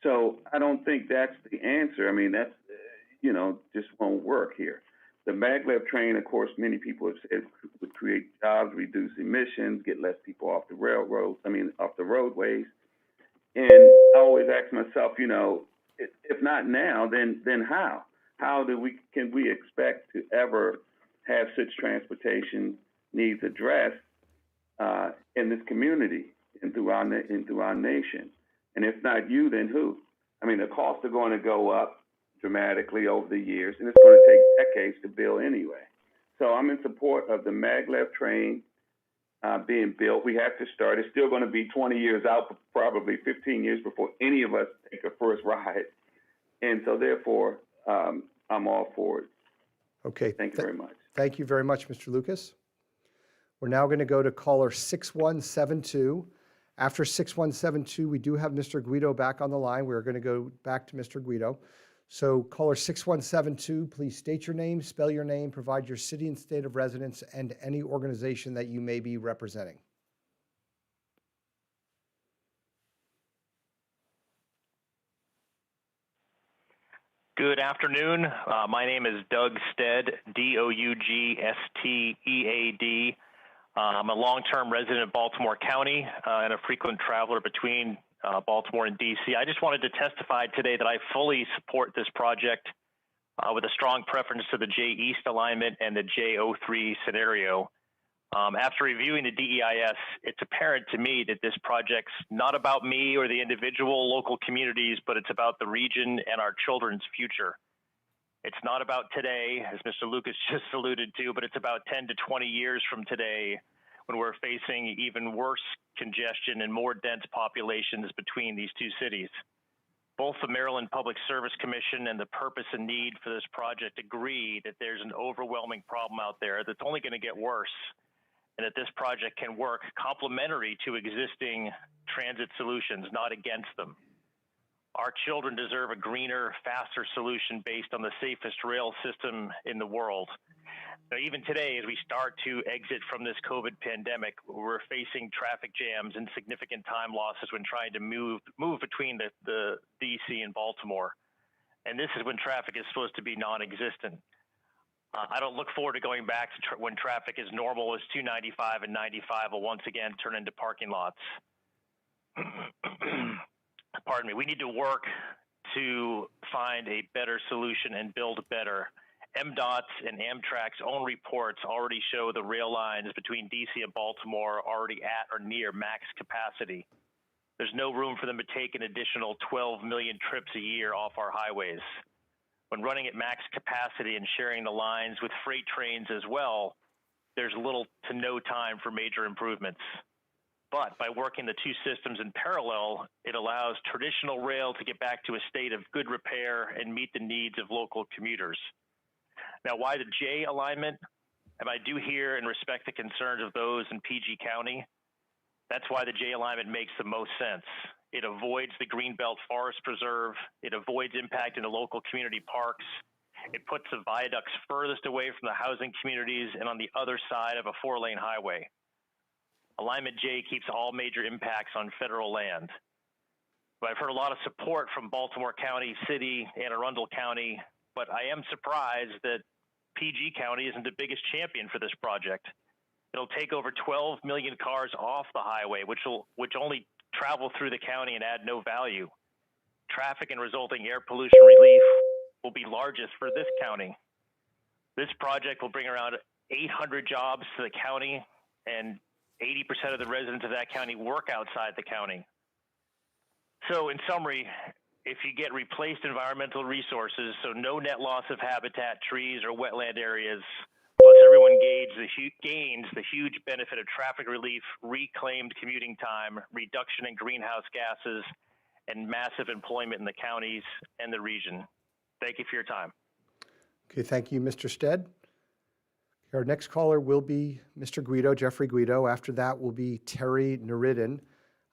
So I don't think that's the answer. I mean, that's, just won't work here. The maglev train, of course, many people have said would create jobs, reduce emissions, get less people off the off the roadways. And I always ask myself, if not now, then how? How can we expect to ever have such transportation needs addressed in this community and through our nation? And if not you, then who? I mean, the costs are going to go up dramatically over the years, and it's going to take decades to build anyway. So I'm in support of the maglev train being built. We have to start. It's still going to be 20 years out, probably 15 years before any of us take a first ride. And so therefore, I'm all for it. Okay. Thank you very much. Thank you very much, Mr. Lucas. We're now going to go to caller 6172. After 6172, we do have Mr. Guido back on the line. We're going to go back to Mr. Guido. So caller 6172, please state your name, spell your name, provide your city and state of residence, and any organization that you may be representing. Good afternoon. My name is Doug Stead, Dougstead. I'm a long-term resident of Baltimore County and a frequent traveler between Baltimore and D.C. I just wanted to testify today that I fully support this project with a strong preference to the J East alignment and the J03 scenario. After reviewing the DEIS, it's apparent to me that this project's not about me or the individual local communities, but it's about the region and our children's future. It's not about today, as Mr. Lucas just alluded to, but it's about 10 to 20 years from today when we're facing even worse congestion and more dense populations between these two cities. Both the Maryland Public Service Commission and the purpose and need for this project agree that there's an overwhelming problem out there that's only going to get worse, and that this project can work complementary to existing transit solutions, not against them. Our children deserve a greener, faster solution based on the safest rail system in the world. Now, even today, as we start to exit from this COVID pandemic, we're facing traffic jams and significant time losses when trying to move between the DC and Baltimore. And this is when traffic is supposed to be non-existent. I don't look forward to going back to when traffic is normal as 295 and 95 will once again turn into parking lots. Pardon me. We need to work to find a better solution and build better. MDOT's and Amtrak's own reports already show the rail lines between DC and Baltimore are already at or near max capacity. There's no room for them to take an additional 12 million trips a year off our highways. When running at max capacity and sharing the lines with freight trains as well, there's little to no time for major improvements. But by working the two systems in parallel, it allows traditional rail to get back to a state of good repair and meet the needs of local commuters. Now, why the J alignment? And I do hear and respect the concerns of those in PG County. That's why the J alignment makes the most sense. It avoids the Greenbelt Forest Preserve. It avoids impact into local community parks. It puts the viaducts furthest away from the housing communities and on the other side of a 4-lane highway. Alignment J keeps all major impacts on federal land. But I've heard a lot of support from Baltimore County, City, Anne Arundel County, but I am surprised that PG County isn't the biggest champion for this project. It'll take over 12 million cars off the highway, which only travel through the county and add no value. Traffic and resulting air pollution relief will be largest for this county. This project will bring around 800 jobs to the county, and 80% of the residents of that county work outside the county. So in summary, if you get replaced environmental resources, so no net loss of habitat, trees, or wetland areas, plus everyone gains the huge benefit of traffic relief, reclaimed commuting time, reduction in greenhouse gases, and massive employment in the counties and the region. Thank you for your time. Okay, thank you, Mr. Stead. Our next caller will be Mr. Guido, Jeffrey Guido. After that will be Terry Nuridin.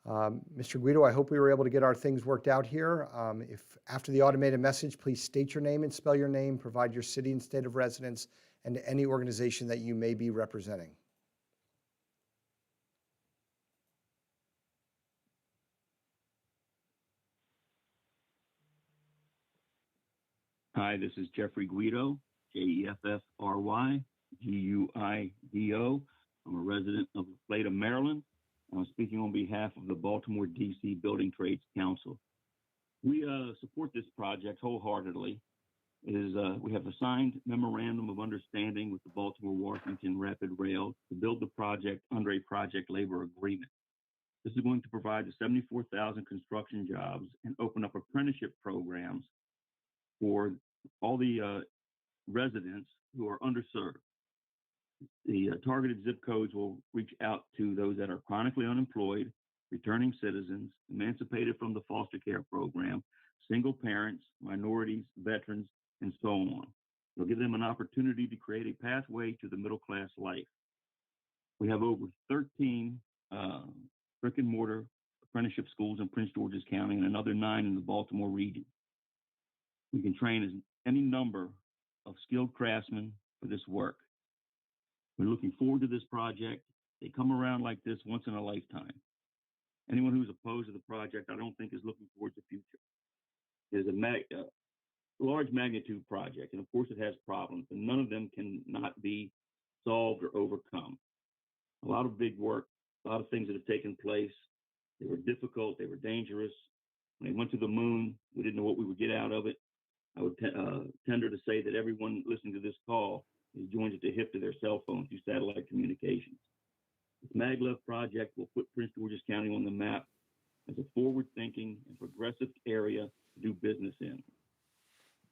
Mr. Guido, I hope we were able to get our things worked out here. If after the automated message, please state your name and spell your name, provide your city and state of residence, and any organization that you may be representing. Hi, this is Jeffrey Guido, Jeffry Guido. I'm a resident of Fleda, Maryland. I'm speaking on behalf of the Baltimore DC Building Trades Council. We support this project wholeheartedly. We have a signed memorandum of understanding with the Baltimore-Washington Rapid Rail to build the project under a project labor agreement. This is going to provide the 74,000 construction jobs and open up apprenticeship programs for all the residents who are underserved. The targeted zip codes will reach out to those that are chronically unemployed, returning citizens, emancipated from the foster care program, single parents, minorities, veterans, and so on. It'll give them an opportunity to create a pathway to the middle-class life. We have over 13 brick and mortar apprenticeship schools in Prince George's County and another 9 in the Baltimore region. We can train any number of skilled craftsmen for this work. We're looking forward to this project. They come around like this once in a lifetime. Anyone who's opposed to the project, I don't think is looking towards the future. It is a large magnitude project, and of course it has problems, and none of them can not be solved or overcome. A lot of big work, a lot of things that have taken place. They were difficult, they were dangerous. When they went to the moon, we didn't know what we would get out of it. I would tender to say that everyone listening to this call is joined at the hip to their cell phone through satellite communications. This Maglev project will put Prince George's County on the map as a forward-thinking and progressive area to do business in.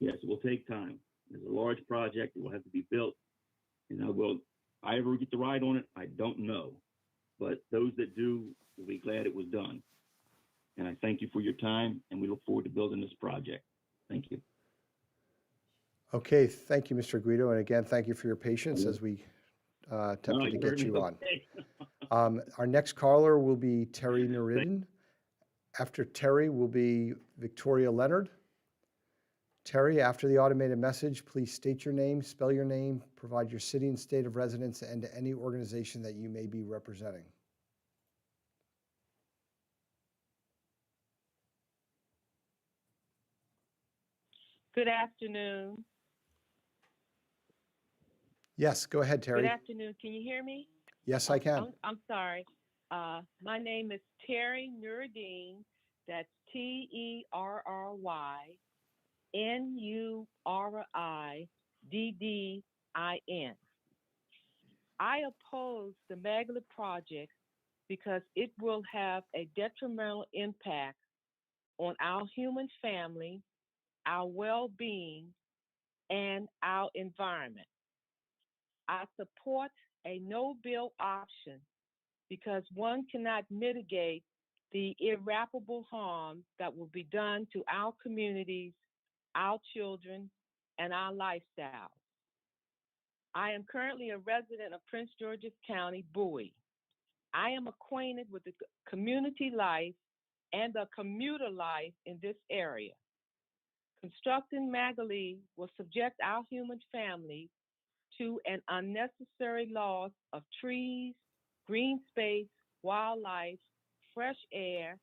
Yes, it will take time. It's a large project. It will have to be built. And will I ever get to ride on it? I don't know. But those that do will be glad it was done. And I thank you for your time, and we look forward to building this project. Thank you. Okay, thank you, Mr. Guido. And again, thank you for your patience as we attempted to get you on. Our next caller will be Terry Nuridin. After Terry will be Victoria Leonard. Terry, after the automated message, please state your name, spell your name, provide your city and state of residence, and any organization that you may be representing. Good afternoon. Yes, go ahead, Terry. Good afternoon. Can you hear me? Yes, I can. I'm sorry. My name is Terry Nuridin. That's TerryNuriddin. I oppose the Maglev project because it will have a detrimental impact on our human family, our well-being, and our environment. I support a no-bill option because one cannot mitigate the irreparable harm that will be done to our communities, our children, and our lifestyles. I am currently a resident of Prince George's County, Bowie. I am acquainted with the community life and the commuter life in this area. Constructing Maglev will subject our human family to an unnecessary loss of trees, green space, wildlife, fresh air,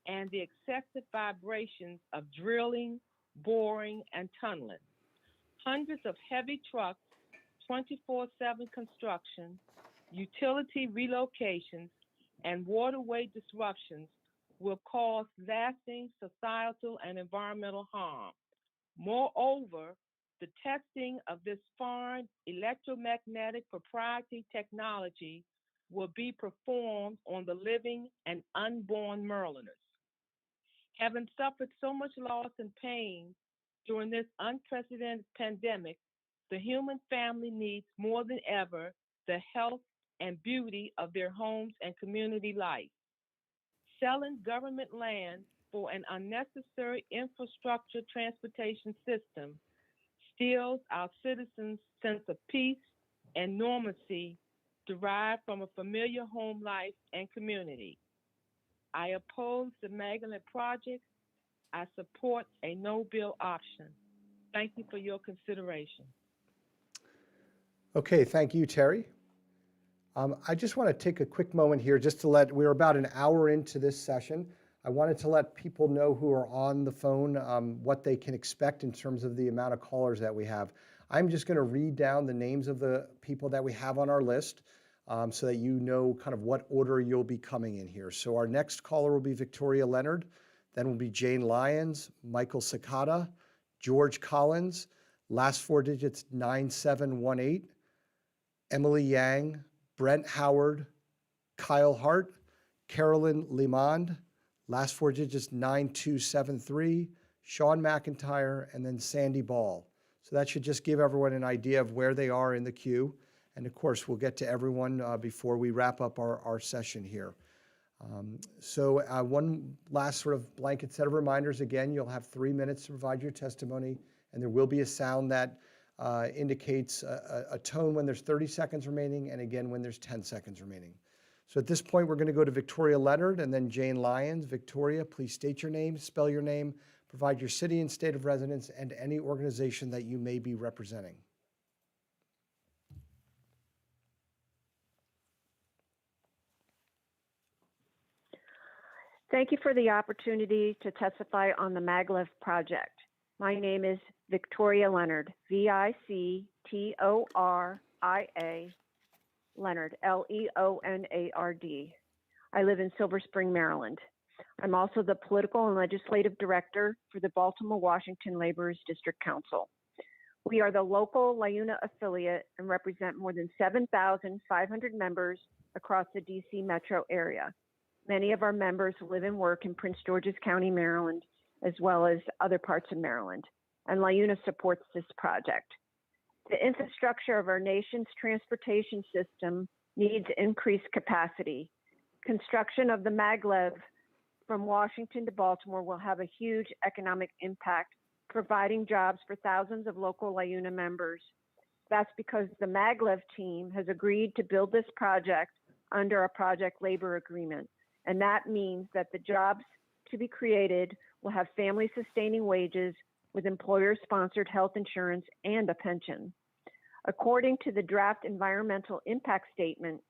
and the excessive vibrations of drilling, boring, and tunneling. Hundreds of heavy trucks, 24/7 construction, utility relocations, and waterway disruptions will cause lasting societal and environmental harm. Moreover, the testing of this foreign electromagnetic proprietary technology will be performed on the living and unborn Marylanders. Having suffered so much loss and pain during this unprecedented pandemic, the human family needs more than ever the health and beauty of their homes and community life. Selling government land for an unnecessary infrastructure transportation system steals our citizens' sense of peace and normalcy derived from a familiar home life and community. I oppose the Maglev project. I support a no-bill option. Thank you for your consideration. Okay, thank you, Terry. I just want to take a quick moment here just to we're about an hour into this session. I wanted to let people know who are on the phone what they can expect in terms of the amount of callers that we have. I'm just going to read down the names of the people that we have on our list so that you know kind of what order you'll be coming in here. So our next caller will be Victoria Leonard, then will be Jane Lyons, Michael Sakata, George Collins, last four digits 9718, Emily Yang, Brent Howard, Kyle Hart, Carolyn Limond, last four digits 9273, Sean McIntyre, and then Sandy Ball. So that should just give everyone an idea of where they are in the queue. And of course, we'll get to everyone before we wrap up our session here. So one last sort of blanket set of reminders. Again, you'll have 3 minutes to provide your testimony, and there will be a sound that indicates a tone when there's 30 seconds remaining, and again when there's 10 seconds remaining. So at this point, we're going to go to Victoria Leonard and then Jane Lyons. Victoria, please state your name, spell your name, provide your city and state of residence, and any organization that you may be representing. Thank you for the opportunity to testify on the Maglev project. My name is Victoria Leonard, Victoria Leonard, Leonard. I live in Silver Spring, Maryland. I'm also the political and legislative director for the Baltimore Washington Laborers District Council. We are the local LIUNA affiliate and represent more than 7,500 members across the DC metro area. Many of our members live and work in Prince George's County, Maryland, as well as other parts of Maryland, and LIUNA supports this project. The infrastructure of our nation's transportation system needs increased capacity. Construction of the Maglev from Washington to Baltimore will have a huge economic impact, providing jobs for thousands of local LIUNA members. That's because the Maglev team has agreed to build this project under a project labor agreement. And that means that the jobs to be created will have family sustaining wages with employer sponsored health insurance and a pension. According to the draft environmental impact statement,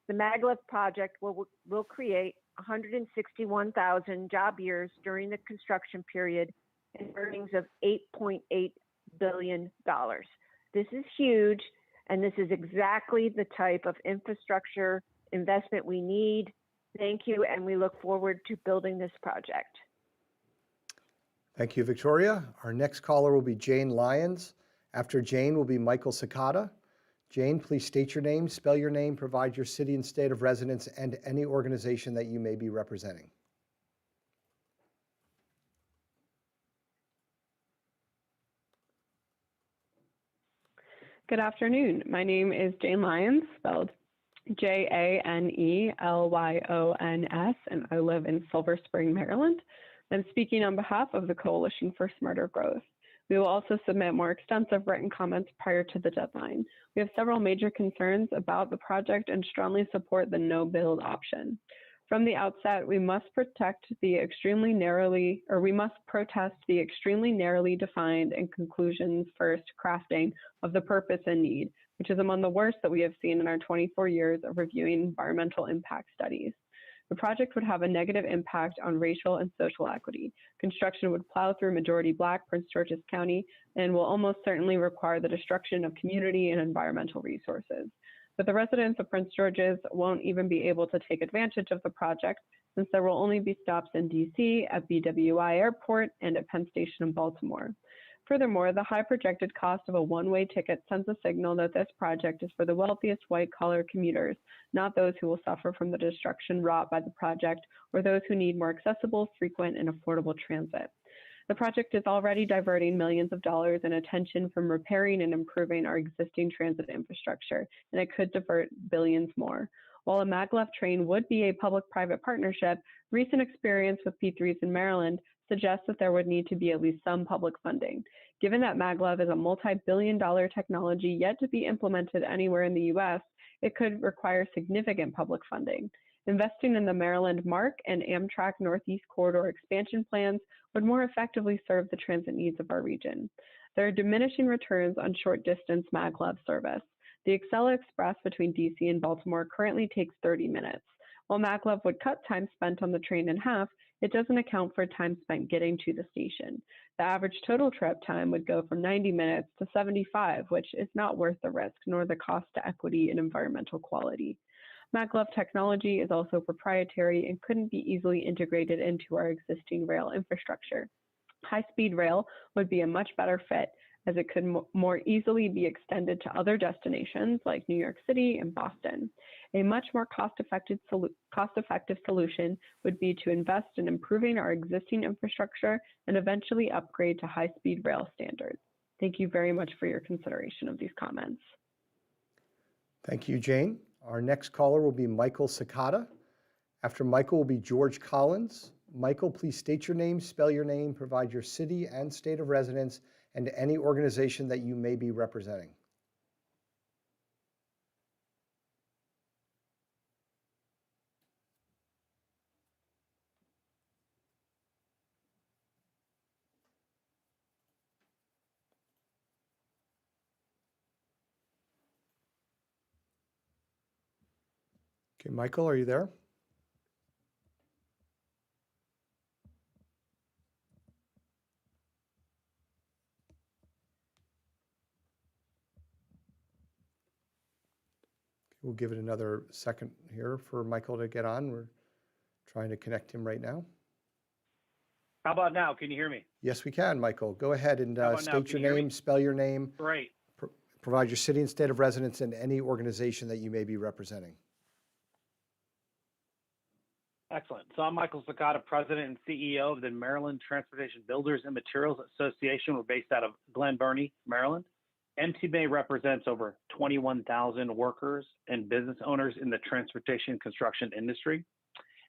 the Maglev project will create 161,000 job years during the construction period and earnings of $8.8 billion. This is huge, and this is exactly the type of infrastructure investment we need. Thank you, and we look forward to building this project. Thank you, Victoria. Our next caller will be Jane Lyons. After Jane will be Michael Sakata. Jane, please state your name, spell your name, provide your city and state of residence, and any organization that you may be representing. Good afternoon. My name is Jane Lyons, spelled Janelyons, and I live in Silver Spring, Maryland. I'm speaking on behalf of the Coalition for Smarter Growth. We will also submit more extensive written comments prior to the deadline. We have several major concerns about the project and strongly support the no-build option. From the outset, we must protest the extremely narrowly defined and conclusions first crafting of the purpose and need, which is among the worst that we have seen in our 24 years of reviewing environmental impact studies. The project would have a negative impact on racial and social equity. Construction would plow through majority Black Prince George's County and will almost certainly require the destruction of community and environmental resources. But the residents of Prince George's won't even be able to take advantage of the project since there will only be stops in DC, at BWI Airport, and at Penn Station in Baltimore. Furthermore, the high projected cost of a one-way ticket sends a signal that this project is for the wealthiest white-collar commuters, not those who will suffer from the destruction wrought by the project or those who need more accessible, frequent, and affordable transit. The project is already diverting millions of dollars in attention from repairing and improving our existing transit infrastructure, and it could divert billions more. While a Maglev train would be a public-private partnership, recent experience with P3s in Maryland suggests that there would need to be at least some public funding. Given that Maglev is a multi-billion-dollar technology yet to be implemented anywhere in the U.S., it could require significant public funding. Investing in the Maryland MARC and Amtrak Northeast Corridor expansion plans would more effectively serve the transit needs of our region. There are diminishing returns on short-distance Maglev service. The Acela Express between DC and Baltimore currently takes 30 minutes. While Maglev would cut time spent on the train in half, it doesn't account for time spent getting to the station. The average total trip time would go from 90 minutes to 75, which is not worth the risk nor the cost to equity and environmental quality. Maglev technology is also proprietary and couldn't be easily integrated into our existing rail infrastructure. High-speed rail would be a much better fit, as it could more easily be extended to other destinations like New York City and Boston. A much more cost-effective solution would be to invest in improving our existing infrastructure and eventually upgrade to high-speed rail standards. Thank you very much for your consideration of these comments. Thank you, Jane. Our next caller will be Michael Sakata. After Michael will be George Collins. Michael, please state your name, spell your name, provide your city and state of residence, and any organization that you may be representing. Okay, Michael, are you there? We'll give it another second here for Michael to get on. We're trying to connect him right now. How about now? Can you hear me? Yes, we can, Michael. Go ahead and state your name, spell your name. Great. Provide your city and state of residence and any organization that you may be representing. Excellent. So I'm Michael Sakata, President and CEO of the Maryland Transportation Builders and Materials Association. We're based out of Glen Burnie, Maryland. MTBA represents over 21,000 workers and business owners in the transportation construction industry.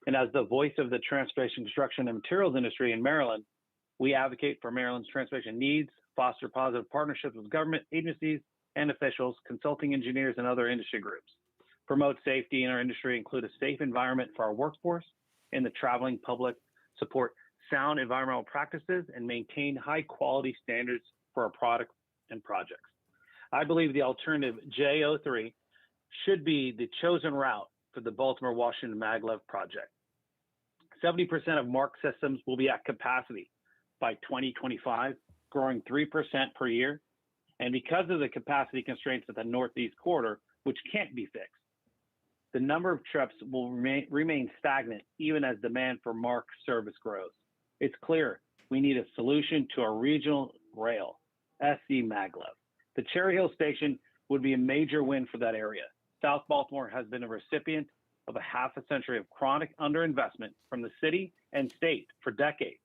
And as the voice of the transportation, construction, and materials industry in Maryland, we advocate for Maryland's transportation needs, foster positive partnerships with government agencies and officials, consulting engineers, and other industry groups. Promote safety in our industry, include a safe environment for our workforce and the traveling public, support sound environmental practices, and maintain high quality standards for our products and projects. I believe the alternative J03 should be the chosen route for the Baltimore-Washington Maglev project. 70% of MARC systems will be at capacity by 2025, growing 3% per year. And because of the capacity constraints at the Northeast corridor, which can't be fixed, the number of trips will remain stagnant even as demand for MARC service grows. It's clear we need a solution to our regional rail, SCMaglev. The Cherry Hill station would be a major win for that area. South Baltimore has been a recipient of a half a century of chronic underinvestment from the city and state for decades.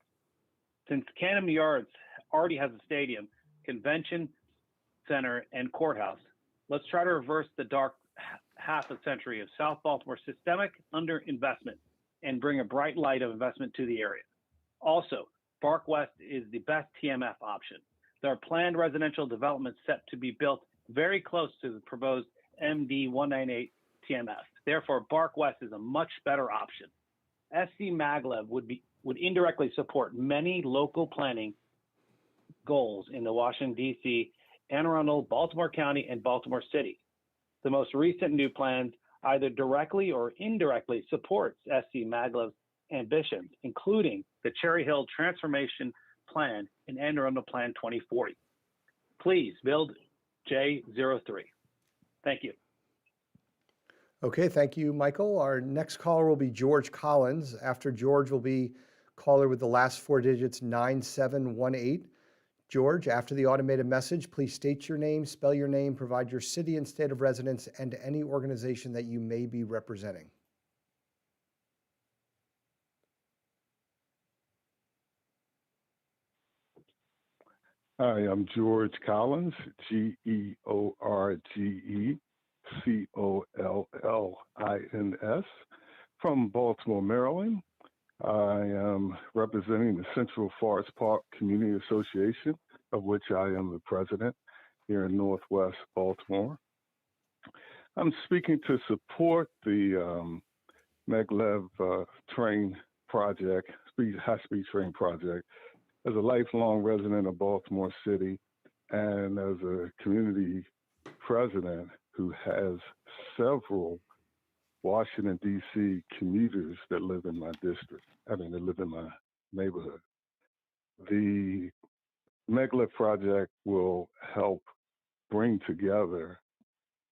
Since Camden Yards already has a stadium, convention center, and courthouse, let's try to reverse the dark half a century of South Baltimore systemic underinvestment and bring a bright light of investment to the area. Also, Park West is the best TMF option. There are planned residential developments set to be built very close to the proposed MD 198 TMF. Therefore, Park West is a much better option. SCMaglev would indirectly support many local planning goals in the Washington, D.C., Anne Arundel, Baltimore County, and Baltimore City. The most recent new plans either directly or indirectly supports SCMaglev's ambitions, including the Cherry Hill Transformation Plan and Anne Arundel Plan 2040. Please build J03. Thank you. Okay, thank you, Michael. Our next caller will be George Collins. After George will be caller with the last four digits 9718. George, after the automated message, please state your name, spell your name, provide your city and state of residence, and any organization that you may be representing. Hi, I'm George Collins, GeorgeCollins, from Baltimore, Maryland. I am representing the Central Forest Park Community Association, of which I am the president here in Northwest Baltimore. I'm speaking to support the Maglev train project, high-speed train project, as a lifelong resident of Baltimore City and as a community president who has several Washington, D.C. commuters that live in my district. That live in my neighborhood. The Maglev project will help bring together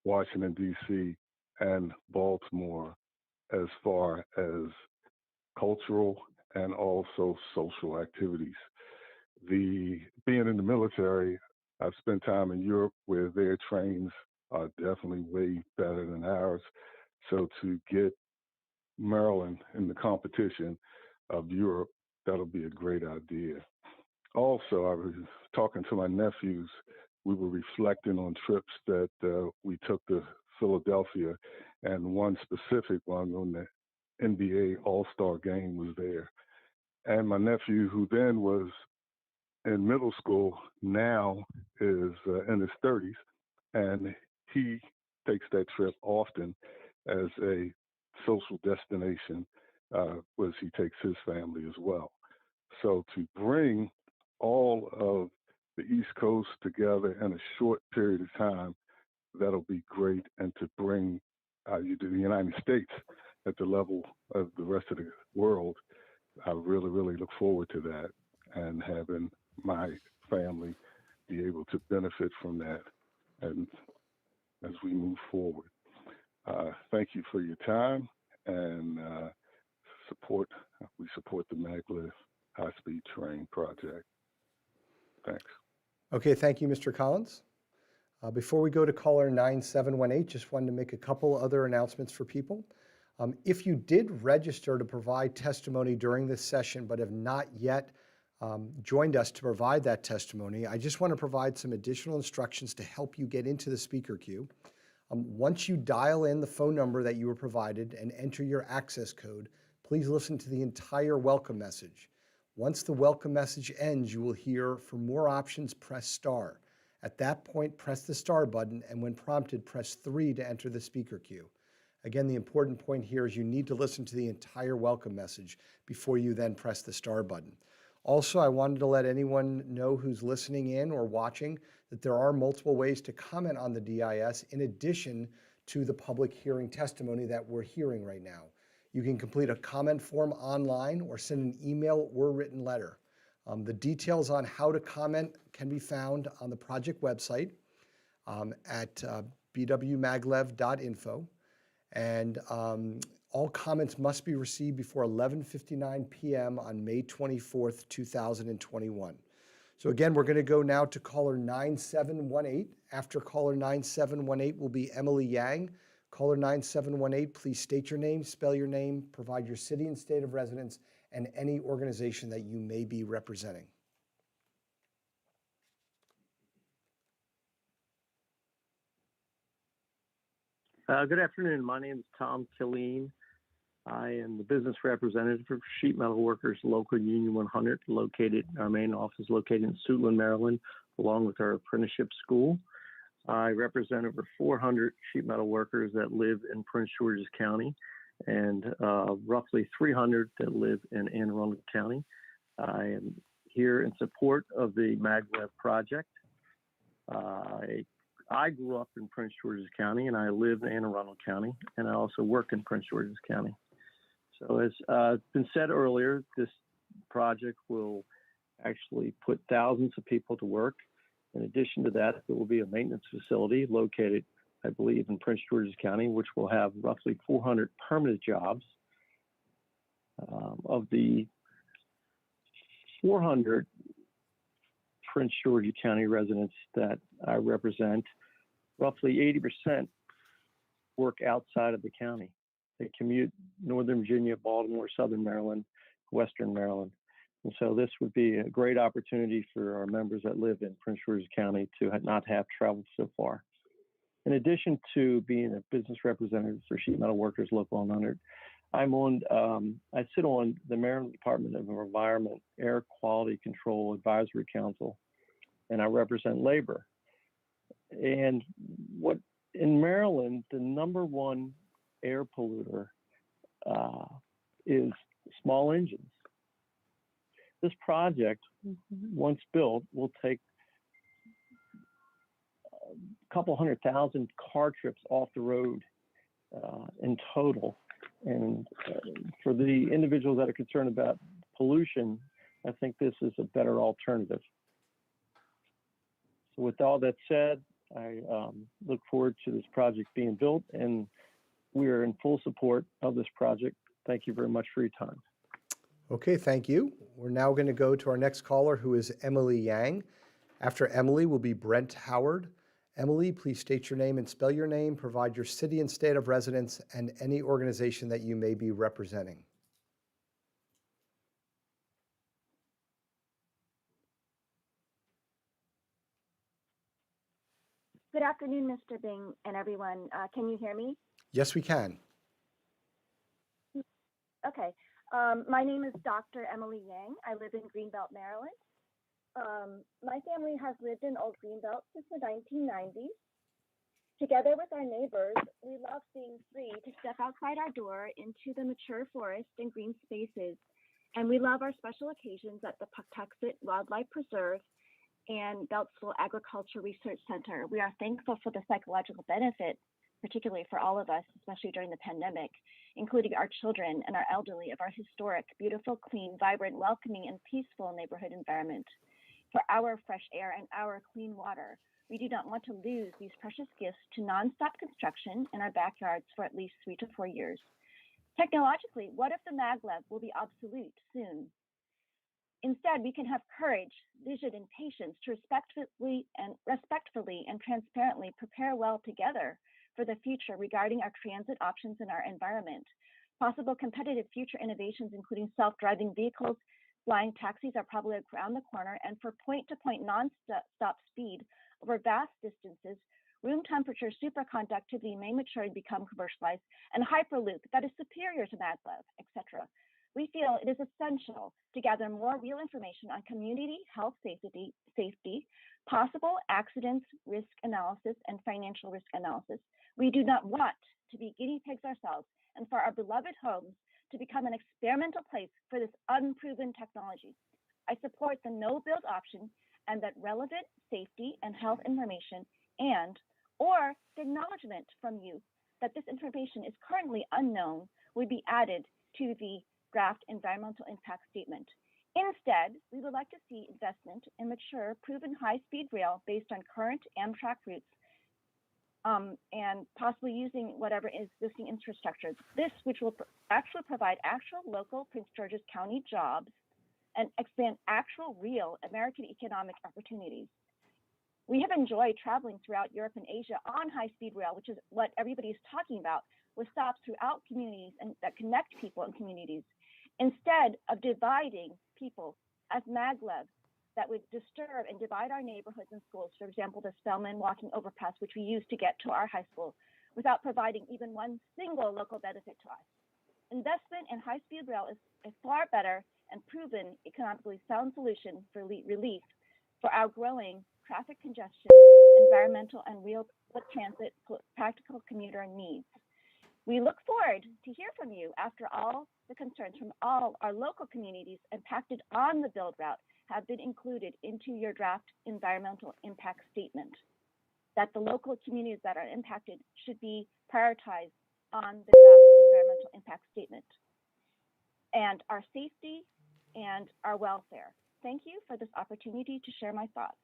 Washington, D.C. and Baltimore as far as cultural and also social activities. Being in the military, I've spent time in Europe where their trains are definitely way better than ours. So to get Maryland in the competition of Europe, that'll be a great idea. Also, I was talking to my nephews. We were reflecting on trips that we took to Philadelphia, and one specific one when the NBA All-Star game was there. And my nephew, who then was in middle school, now is in his 30s, and he takes that trip often as a social destination, as he takes his family as well. So to bring all of the East Coast together in a short period of time, that'll be great. And to bring you to the United States at the level of the rest of the world, I really, really look forward to that and having my family be able to benefit from that and as we move forward. Thank you for your time and we support the Maglev high-speed train project. Thanks. Okay, thank you, Mr. Collins. Before we go to caller 9718, just wanted to make a couple other announcements for people. If you did register to provide testimony during this session but have not yet joined us to provide that testimony, I just want to provide some additional instructions to help you get into the speaker queue. Once you dial in the phone number that you were provided and enter your access code, please listen to the entire welcome message. Once the welcome message ends, you will hear for more options, press star. At that point, press the star button, and when prompted, press 3 to enter the speaker queue. Again, the important point here is you need to listen to the entire welcome message before you then press the star button. Also, I wanted to let anyone know who's listening in or watching that there are multiple ways to comment on the DIS in addition to the public hearing testimony that we're hearing right now. You can complete a comment form online or send an email or written letter. The details on how to comment can be found on the project website at bwmaglev.info. And all comments must be received before 11:59 p.m. on May 24th, 2021. So again, we're going to go now to caller 9718. After caller 9718 will be Emily Yang. Caller 9718, please state your name, spell your name, provide your city and state of residence, and any organization that you may be representing. Good afternoon. My name is Tom Killeen. I am the business representative for Sheet Metal Workers Local Union 100, our main office located in Suitland, Maryland, along with our apprenticeship school. I represent over 400 sheet metal workers that live in Prince George's County and roughly 300 that live in Anne Arundel County. I am here in support of the Maglev project. I grew up in Prince George's County and I live in Anne Arundel County, and I also work in Prince George's County. So as been said earlier, this project will actually put thousands of people to work. In addition to that, there will be a maintenance facility located, I believe, in Prince George's County, which will have roughly 400 permanent jobs. Of the 400 Prince George's County residents that I represent, roughly 80% work outside of the county. They commute Northern Virginia, Baltimore, Southern Maryland, Western Maryland. And so this would be a great opportunity for our members that live in Prince George's County to not have traveled so far. In addition to being a business representative for Sheet Metal Workers Local 100, I sit on the Maryland Department of Environment Air Quality Control Advisory Council, and I represent labor. And in Maryland, the number one air polluter is small engines. This project, once built, will take a couple 100,000 car trips off the road in total. And for the individuals that are concerned about pollution, I think this is a better alternative. So with all that said, I look forward to this project being built, and we are in full support of this project. Thank you very much for your time. Okay, thank you. We're now going to go to our next caller, who is Emily Yang. After Emily will be Brent Howard. Emily, please state your name and spell your name, provide your city and state of residence, and any organization that you may be representing. Good afternoon, Mr. Bing and everyone. Can you hear me? Yes, we can. Okay. My name is Dr. Emily Yang. I live in Greenbelt, Maryland. My family has lived in Old Greenbelt since the 1990s. Together with our neighbors, we love being free to step outside our door into the mature forest and green spaces. And we love our special occasions at the Pawtuxet Wildlife Preserve and Beltsville Agriculture Research Center. We are thankful for the psychological benefits, particularly for all of us, especially during the pandemic, including our children and our elderly, of our historic, beautiful, clean, vibrant, welcoming, and peaceful neighborhood environment. For our fresh air and our clean water, we do not want to lose these precious gifts to nonstop construction in our backyards for at least 3 to 4 years. Technologically, what if the maglev will be obsolete soon? Instead, we can have courage, vision, and patience to respectfully and transparently prepare well together for the future regarding our transit options in our environment. Possible competitive future innovations, including self-driving vehicles, flying taxis, are probably around the corner, and for point-to-point non-stop speed over vast distances, room temperature superconductivity may mature and become commercialized, and Hyperloop that is superior to maglev, etc. We feel it is essential to gather more real information on community health safety, possible accidents, risk analysis, and financial risk analysis. We do not want to be guinea pigs ourselves and for our beloved homes to become an experimental place for this unproven technology. I support the no-build option and that relevant safety and health information or the acknowledgement from you that this information is currently unknown would be added to the draft environmental impact statement. Instead, we would like to see investment in mature, proven high-speed rail based on current Amtrak routes and possibly using whatever existing infrastructure. This, which will actually provide actual local Prince George's County jobs and expand actual real American economic opportunities. We have enjoyed traveling throughout Europe and Asia on high-speed rail, which is what everybody is talking about, with stops throughout communities and that connect people and communities, instead of dividing people as maglev that would disturb and divide our neighborhoods and schools. For example, the Spellman walking overpass, which we use to get to our high school, without providing even one single local benefit to us. Investment in high-speed rail is a far better and proven economically sound solution for relief for our growing traffic congestion, environmental and real transit practical commuter needs. We look forward to hear from you after all the concerns from all our local communities impacted on the build route have been included into your draft environmental impact statement, that the local communities that are impacted should be prioritized on the draft environmental impact statement, and our safety and our welfare. Thank you for this opportunity to share my thoughts.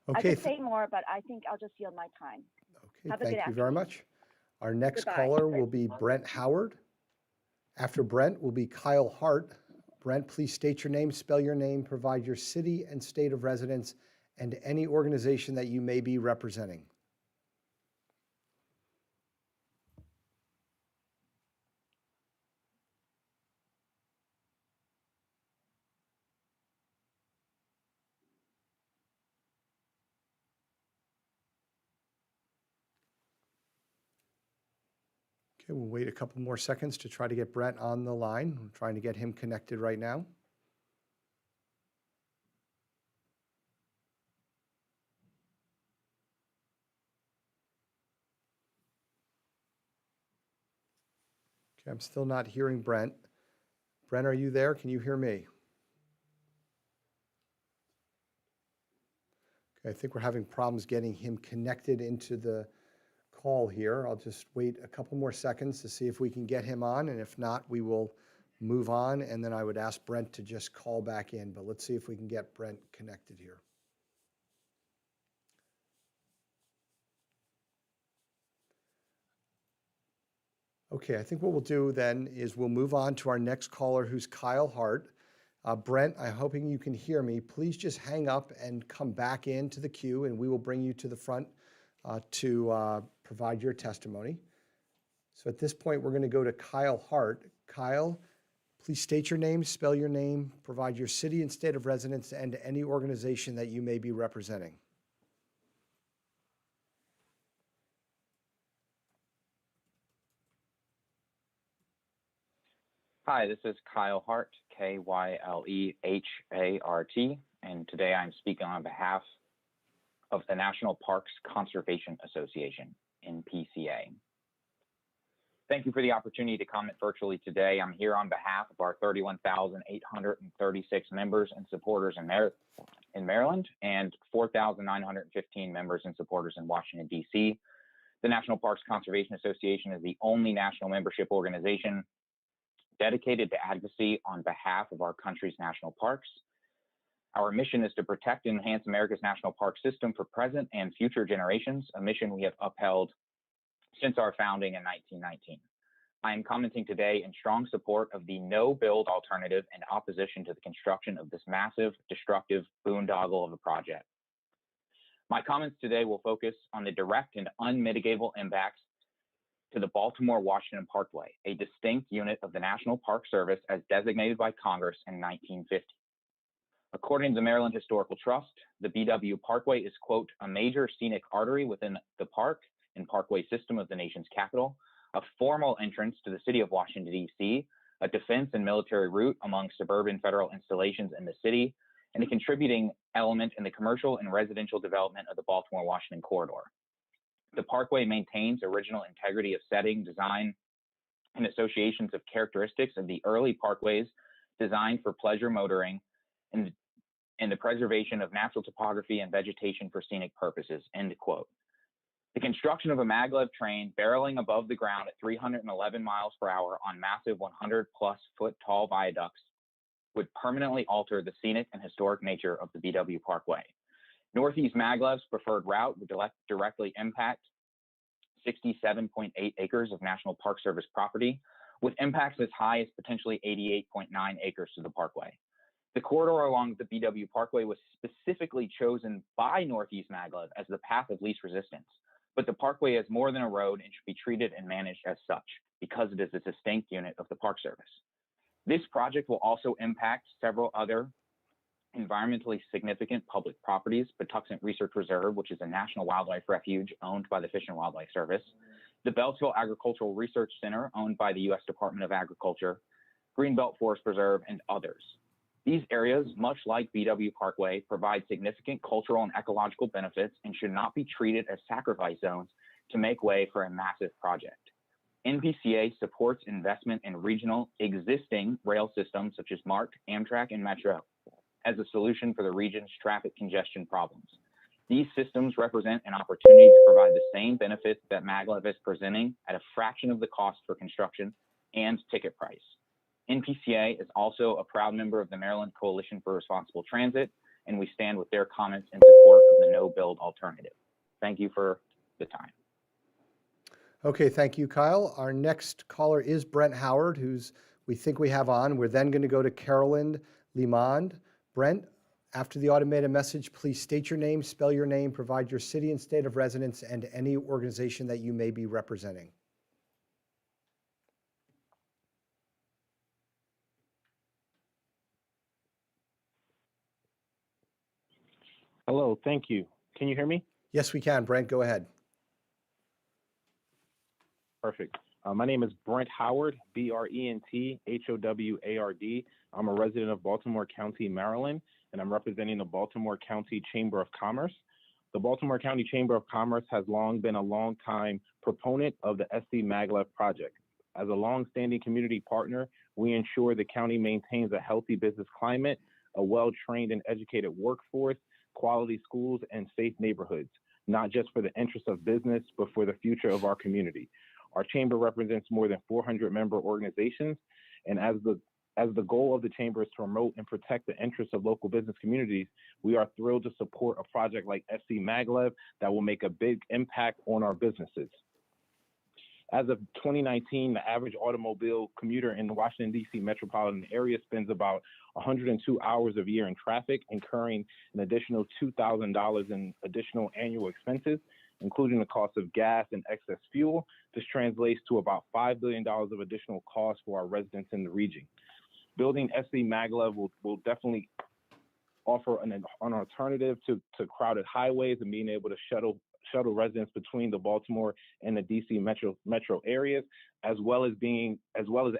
Okay. I could say more, but I think I'll just yield my time. Okay, Have a thank good you very afternoon. much. Our next Goodbye. caller will be Brent Howard. After Brent will be Kyle Hart. Brent, please state your name, spell your name, provide your city and state of residence, and any organization that you may be representing. Okay, we'll wait a couple more seconds to try to get Brent on the line. I'm trying to get him connected right now. Okay, I'm still not hearing Brent. Brent, are you there? Can you hear me? Okay, I think we're having problems getting him connected into the call here. I'll just wait a couple more seconds to see if we can get him on, and if not, we will move on, and then I would ask Brent to just call back in, but let's see if we can get Brent connected here. Okay, I think what we'll do then is we'll move on to our next caller, who's Kyle Hart. Brent, I'm hoping you can hear me. Please just hang up and come back into the queue, and we will bring you to the front to provide your testimony. So at this point, we're going to go to Kyle Hart. Kyle, please state your name, spell your name, provide your city and state of residence, and any organization that you may be representing. Hi, this is Kyle Hart, K-Y-L-E-H-A-R-T, and today I'm speaking on behalf of the National Parks Conservation Association, NPCA. Thank you for the opportunity to comment virtually today. I'm here on behalf of our 31,836 members and supporters in Maryland and 4,915 members and supporters in Washington, D.C. The National Parks Conservation Association is the only national membership organization dedicated to advocacy on behalf of our country's national parks. Our mission is to protect and enhance America's national park system for present and future generations, a mission we have upheld since our founding in 1919. I am commenting today in strong support of the no-build alternative and opposition to the construction of this massive, destructive boondoggle of a project. My comments today will focus on the direct and unmitigatable impacts to the Baltimore-Washington Parkway, a distinct unit of the National Park Service as designated by Congress in 1950. According to the Maryland Historical Trust, the BW Parkway is, quote, a major scenic artery within the park and parkway system of the nation's capital, a formal entrance to the city of Washington, D.C., a defense and military route among suburban federal installations in the city, and a contributing element in the commercial and residential development of the Baltimore-Washington corridor. The parkway maintains original integrity of setting, design, and associations of characteristics of the early parkways designed for pleasure motoring and the preservation of natural topography and vegetation for scenic purposes, end quote. The construction of a maglev train barreling above the ground at 311 miles per hour on massive 100-plus foot tall viaducts would permanently alter the scenic and historic nature of the BW Parkway. Northeast Maglev's preferred route would directly impact 67.8 acres of National Park Service property, with impacts as high as potentially 88.9 acres to the parkway. The corridor along the BW Parkway was specifically chosen by Northeast Maglev as the path of least resistance, but the parkway is more than a road and should be treated and managed as such because it is a distinct unit of the Park Service. This project will also impact several other environmentally significant public properties: Patuxent Research Reserve, which is a national wildlife refuge owned by the Fish and Wildlife Service, the Beltsville Agricultural Research Center, owned by the U.S. Department of Agriculture, Greenbelt Forest Preserve, and others. These areas, much like BW Parkway, provide significant cultural and ecological benefits and should not be treated as sacrifice zones to make way for a massive project. NPCA supports investment in regional existing rail systems such as MARC, Amtrak, and Metro as a solution for the region's traffic congestion problems. These systems represent an opportunity to provide the same benefits that Maglev is presenting at a fraction of the cost for construction and ticket price. NPCA is also a proud member of the Maryland Coalition for Responsible Transit, and we stand with their comments in support of the no-build alternative. Thank you for the time. Okay, thank you, Kyle. Our next caller is Brent Howard, who's we think we have on. We're then going to go to Carolyn Limond. Brent, after the automated message, please state your name, spell your name, provide your city and state of residence, and any organization that you may be representing. Hello, thank you. Can you hear me? Yes, we can. Brent, go ahead. Perfect. My name is Brent Howard, B-R-E-N-T-H-O-W-A-R-D. I'm a resident of Baltimore County, Maryland, and I'm representing the Baltimore County Chamber of Commerce. The Baltimore County Chamber of Commerce has long been a long-time proponent of the SCMaglev project. As a long-standing community partner, we ensure the county maintains a healthy business climate, a well-trained and educated workforce, quality schools, and safe neighborhoods, not just for the interests of business, but for the future of our community. Our chamber represents more than 400 member organizations, and as the goal of the chamber is to promote and protect the interests of local business communities, we are thrilled to support a project like SCMaglev that will make a big impact on our businesses. As of 2019, the average automobile commuter in the Washington, D.C. metropolitan area spends about 102 hours a year in traffic, incurring an additional $2,000 in additional annual expenses, including the cost of gas and excess fuel. This translates to about $5 billion of additional costs for our residents in the region. Building SCMaglev will definitely offer an alternative to crowded highways and being able to shuttle residents between the Baltimore and the DC metro areas, as well as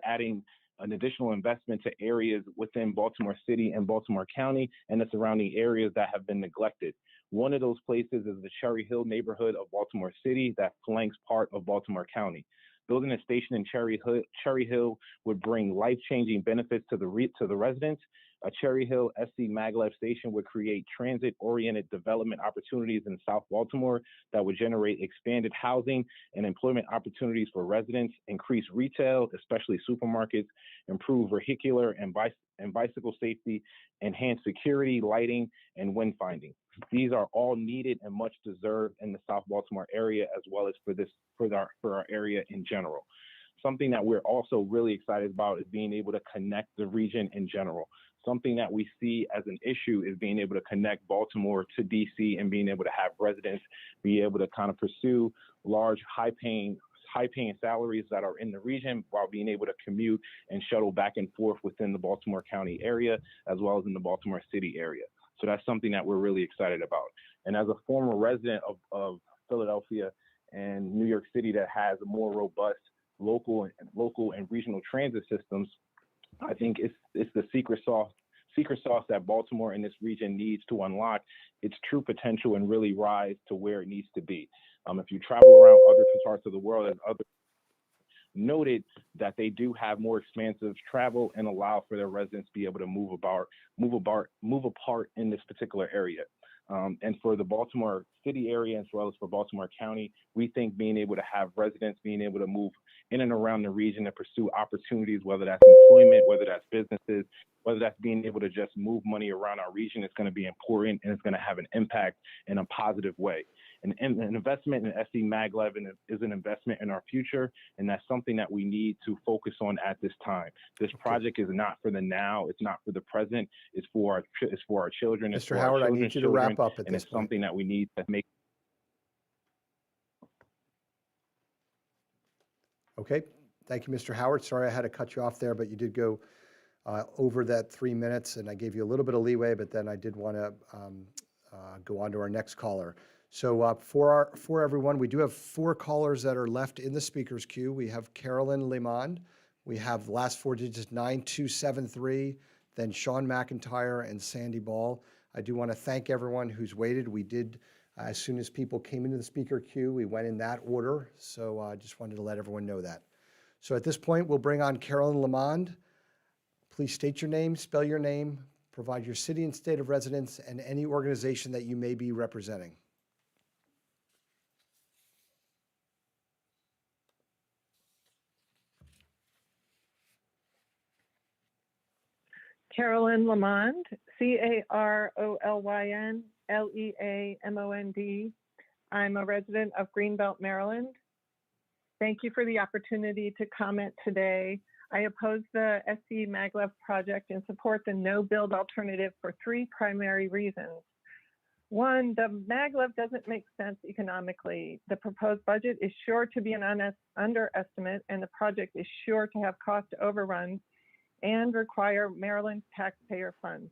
adding an additional investment to areas within Baltimore City and Baltimore County and the surrounding areas that have been neglected. One of those places is the Cherry Hill neighborhood of Baltimore City that flanks part of Baltimore County. Building a station in Cherry Hill would bring life-changing benefits to the residents. A Cherry Hill SCMaglev station would create transit-oriented development opportunities in South Baltimore that would generate expanded housing and employment opportunities for residents, increase retail, especially supermarkets, improve vehicular and bicycle safety, enhance security, lighting, and wind finding. These are all needed and much deserved in the South Baltimore area, as well as for our area in general. Something that we're also really excited about is being able to connect the region in general. Something that we see as an issue is being able to connect Baltimore to DC and being able to have residents be able to kind of pursue large, high-paying high-paying salaries that are in the region while being able to commute and shuttle back and forth within the Baltimore County area, as well as in the Baltimore City area. So that's something that we're really excited about. And as a former resident of Philadelphia and New York City that has a more robust local and regional transit systems, I think it's the secret sauce that Baltimore and this region needs to unlock its true potential and really rise to where it needs to be. If you travel around other parts of the world, as others noted, that they do have more expansive travel and allow for their residents to be able to move apart in this particular area. And for the Baltimore City area, as well as for Baltimore County, we think being able to have residents being able to move in and around the region and pursue opportunities, whether that's employment, whether that's businesses, whether that's being able to just move money around our region, is going to be important, and it's going to have an impact in a positive way. And an investment in SCMaglev is an investment in our future, and that's something that we need to focus on at this time. This project is not for the now, it's not for the present, it's for our children. It's Mr. for Howard, our I need you to wrap up at and this it's point. something that we need to make. Okay, thank you, Mr. Howard. Sorry I had to cut you off there, but you did go over that 3 minutes, and I gave you a little bit of leeway, but then I did want to go on to our next caller. So for everyone, we do have 4 callers that are left in the speakers queue. We have Carolyn Lemond. We have the last 4 digits, 9273, then Sean McIntyre and Sandy Ball. I do want to thank everyone who's waited. We did, as soon as people came into the speaker queue, we went in that order. So I just wanted to let everyone know that. So at this point, we'll bring on Carolyn Lemond. Please state your name, spell your name, provide your city and state of residence, and any organization that you may be representing. Carolyn Lemond, CarolynLeamond. I'm a resident of Greenbelt, Maryland. Thank you for the opportunity to comment today. I oppose the SCMaglev project and support the no-build alternative for 3 primary reasons. 1, the maglev doesn't make sense economically. The proposed budget is sure to be an underestimate, and the project is sure to have cost overruns and require Maryland's taxpayer funds.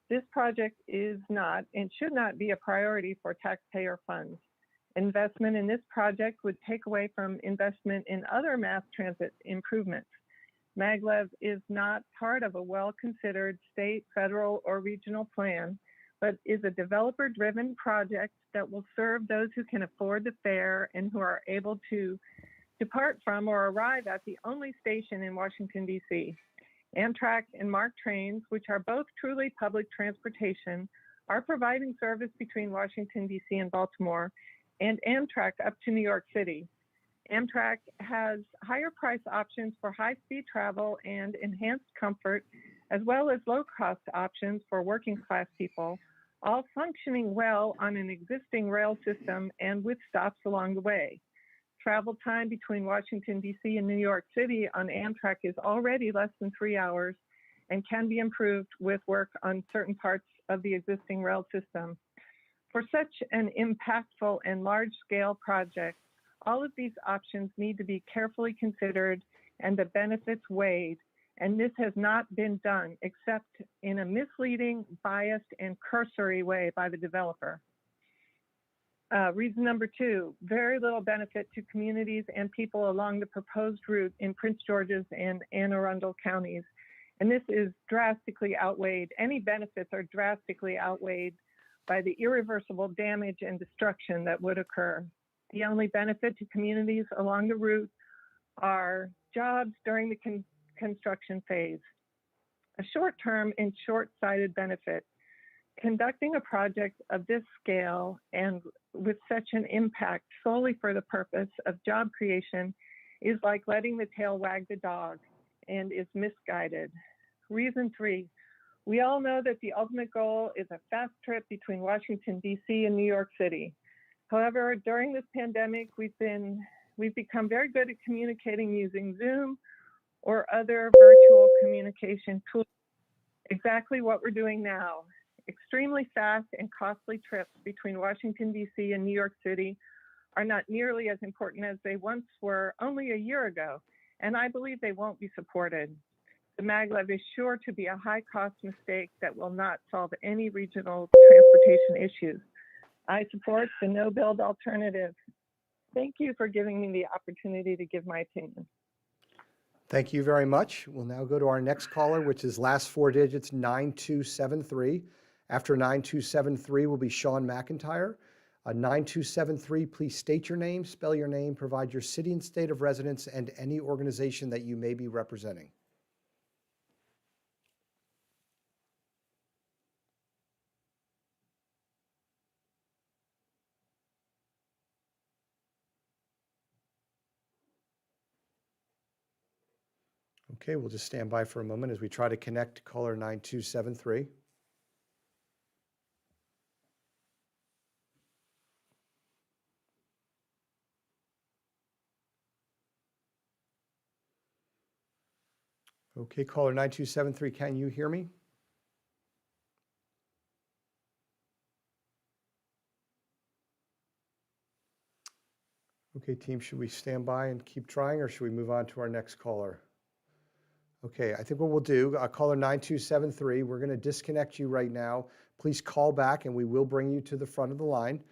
This project is not and should not be a priority for taxpayer funds. Investment in this project would take away from investment in other mass transit improvements. Maglev is not part of a well-considered state, federal, or regional plan, but is a developer-driven project that will serve those who can afford the fare and who are able to depart from or arrive at the only station in Washington, D.C. Amtrak and MARC trains, which are both truly public transportation, are providing service between Washington, D.C. and Baltimore, and Amtrak up to New York City. Amtrak has higher price options for high-speed travel and enhanced comfort, as well as low-cost options for working-class people, all functioning well on an existing rail system and with stops along the way. Travel time between Washington, D.C. and New York City on Amtrak is already less than 3 hours and can be improved with work on certain parts of the existing rail system. For such an impactful and large-scale project, all of these options need to be carefully considered and the benefits weighed, and this has not been done except in a misleading, biased, and cursory way by the developer. Reason number 2, very little benefit to communities and people along the proposed route in Prince George's and Anne Arundel counties. And this is drastically outweighed, any benefits are drastically outweighed by the irreversible damage and destruction that would occur. The only benefit to communities along the route are jobs during the construction phase. A short-term and short-sighted benefit. Conducting a project of this scale and with such an impact solely for the purpose of job creation is like letting the tail wag the dog and is misguided. Reason 3, we all know that the ultimate goal is a fast trip between Washington, D.C. and New York City. However, during this pandemic, we've become very good at communicating using Zoom or other virtual communication tools. Exactly what we're doing now. Extremely fast and costly trips between Washington, D.C. and New York City are not nearly as important as they once were only a year ago, and I believe they won't be supported. The maglev is sure to be a high-cost mistake that will not solve any regional transportation issues. I support the no-build alternative. Thank you for giving me the opportunity to give my opinion. Thank you very much. We'll now go to our next caller, which is last four digits 9273. After 9273 will be Sean McIntyre. 9273, please state your name, spell your name, provide your city and state of residence, and any organization that you may be representing. Okay, we'll just stand by for a moment as we try to connect caller 9273. Okay, caller 9273, can you hear me? Okay, team, should we stand by and keep trying, or should we move on to our next caller? Okay, I think what we'll do, caller 9273, we're going to disconnect you right now. Please call back and we will bring you to the front of the line.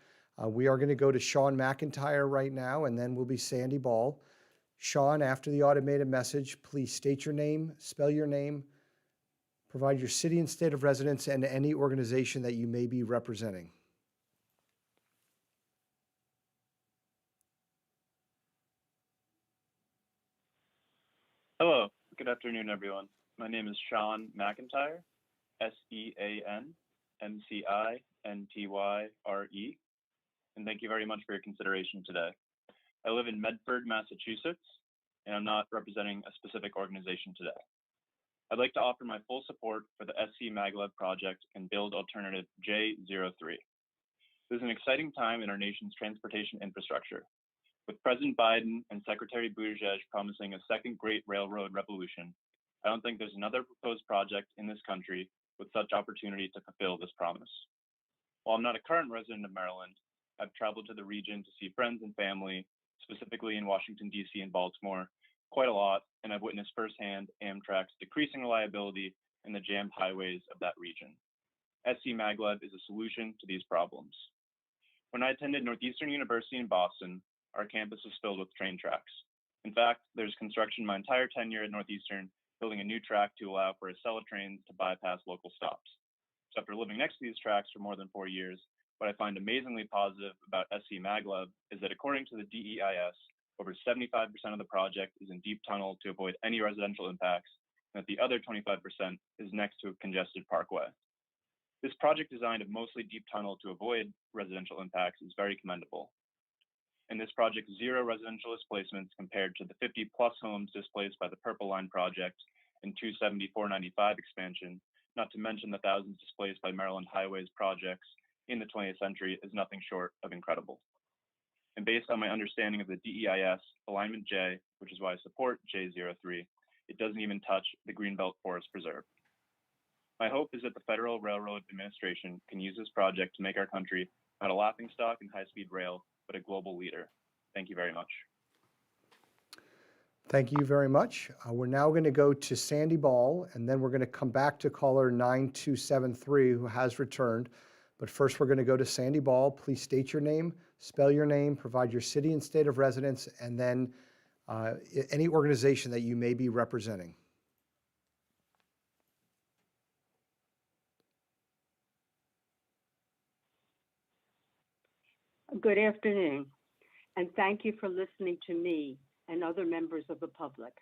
We are going to go to Sean McIntyre right now, and then we'll be Sandy Ball. Sean, after the automated message, please state your name, spell your name, provide your city and state of residence, and any organization that you may be representing. Hello, good afternoon, everyone. My name is Sean McIntyre, SEANMCINTYRE, and thank you very much for your consideration today. I live in Medford, Massachusetts, and I'm not representing a specific organization today. I'd like to offer my full support for the SCMaglev project and build alternative J03. This is an exciting time in our nation's transportation infrastructure. With President Biden and Secretary Buttigieg promising a second great railroad revolution, I don't think there's another proposed project in this country with such opportunity to fulfill this promise. While I'm not a current resident of Maryland, I've traveled to the region to see friends and family, specifically in Washington, D.C. and Baltimore, quite a lot, and I've witnessed firsthand Amtrak's decreasing reliability and the jammed highways of that region. SCMaglev is a solution to these problems. When I attended Northeastern University in Boston, our campus is filled with train tracks. In fact, there's construction my entire tenure at Northeastern, building a new track to allow for Acela trains to bypass local stops. So after living next to these tracks for more than 4 years, what I find amazingly positive about SCMaglev is that according to the DEIS, over 75% of the project is in deep tunnel to avoid any residential impacts, and that the other 25% is next to a congested parkway. This project design of mostly deep tunnel to avoid residential impacts is very commendable. In this project, 0 residential displacements compared to the 50+ homes displaced by the Purple Line project and 270-495 expansion, not to mention the thousands displaced by Maryland Highways projects in the 20th century, is nothing short of incredible. And based on my understanding of the DEIS, Alignment J, which is why I support J03, it doesn't even touch the Greenbelt Forest Preserve. My hope is that the Federal Railroad Administration can use this project to make our country not a laughingstock in high-speed rail, but a global leader. Thank you very much. Thank you very much. We're now going to go to Sandy Ball, and then we're going to come back to caller 9273, who has returned. But first, we're going to go to Sandy Ball. Please state your name, spell your name, provide your city and state of residence, and then any organization that you may be representing. Good afternoon, and thank you for listening to me and other members of the public.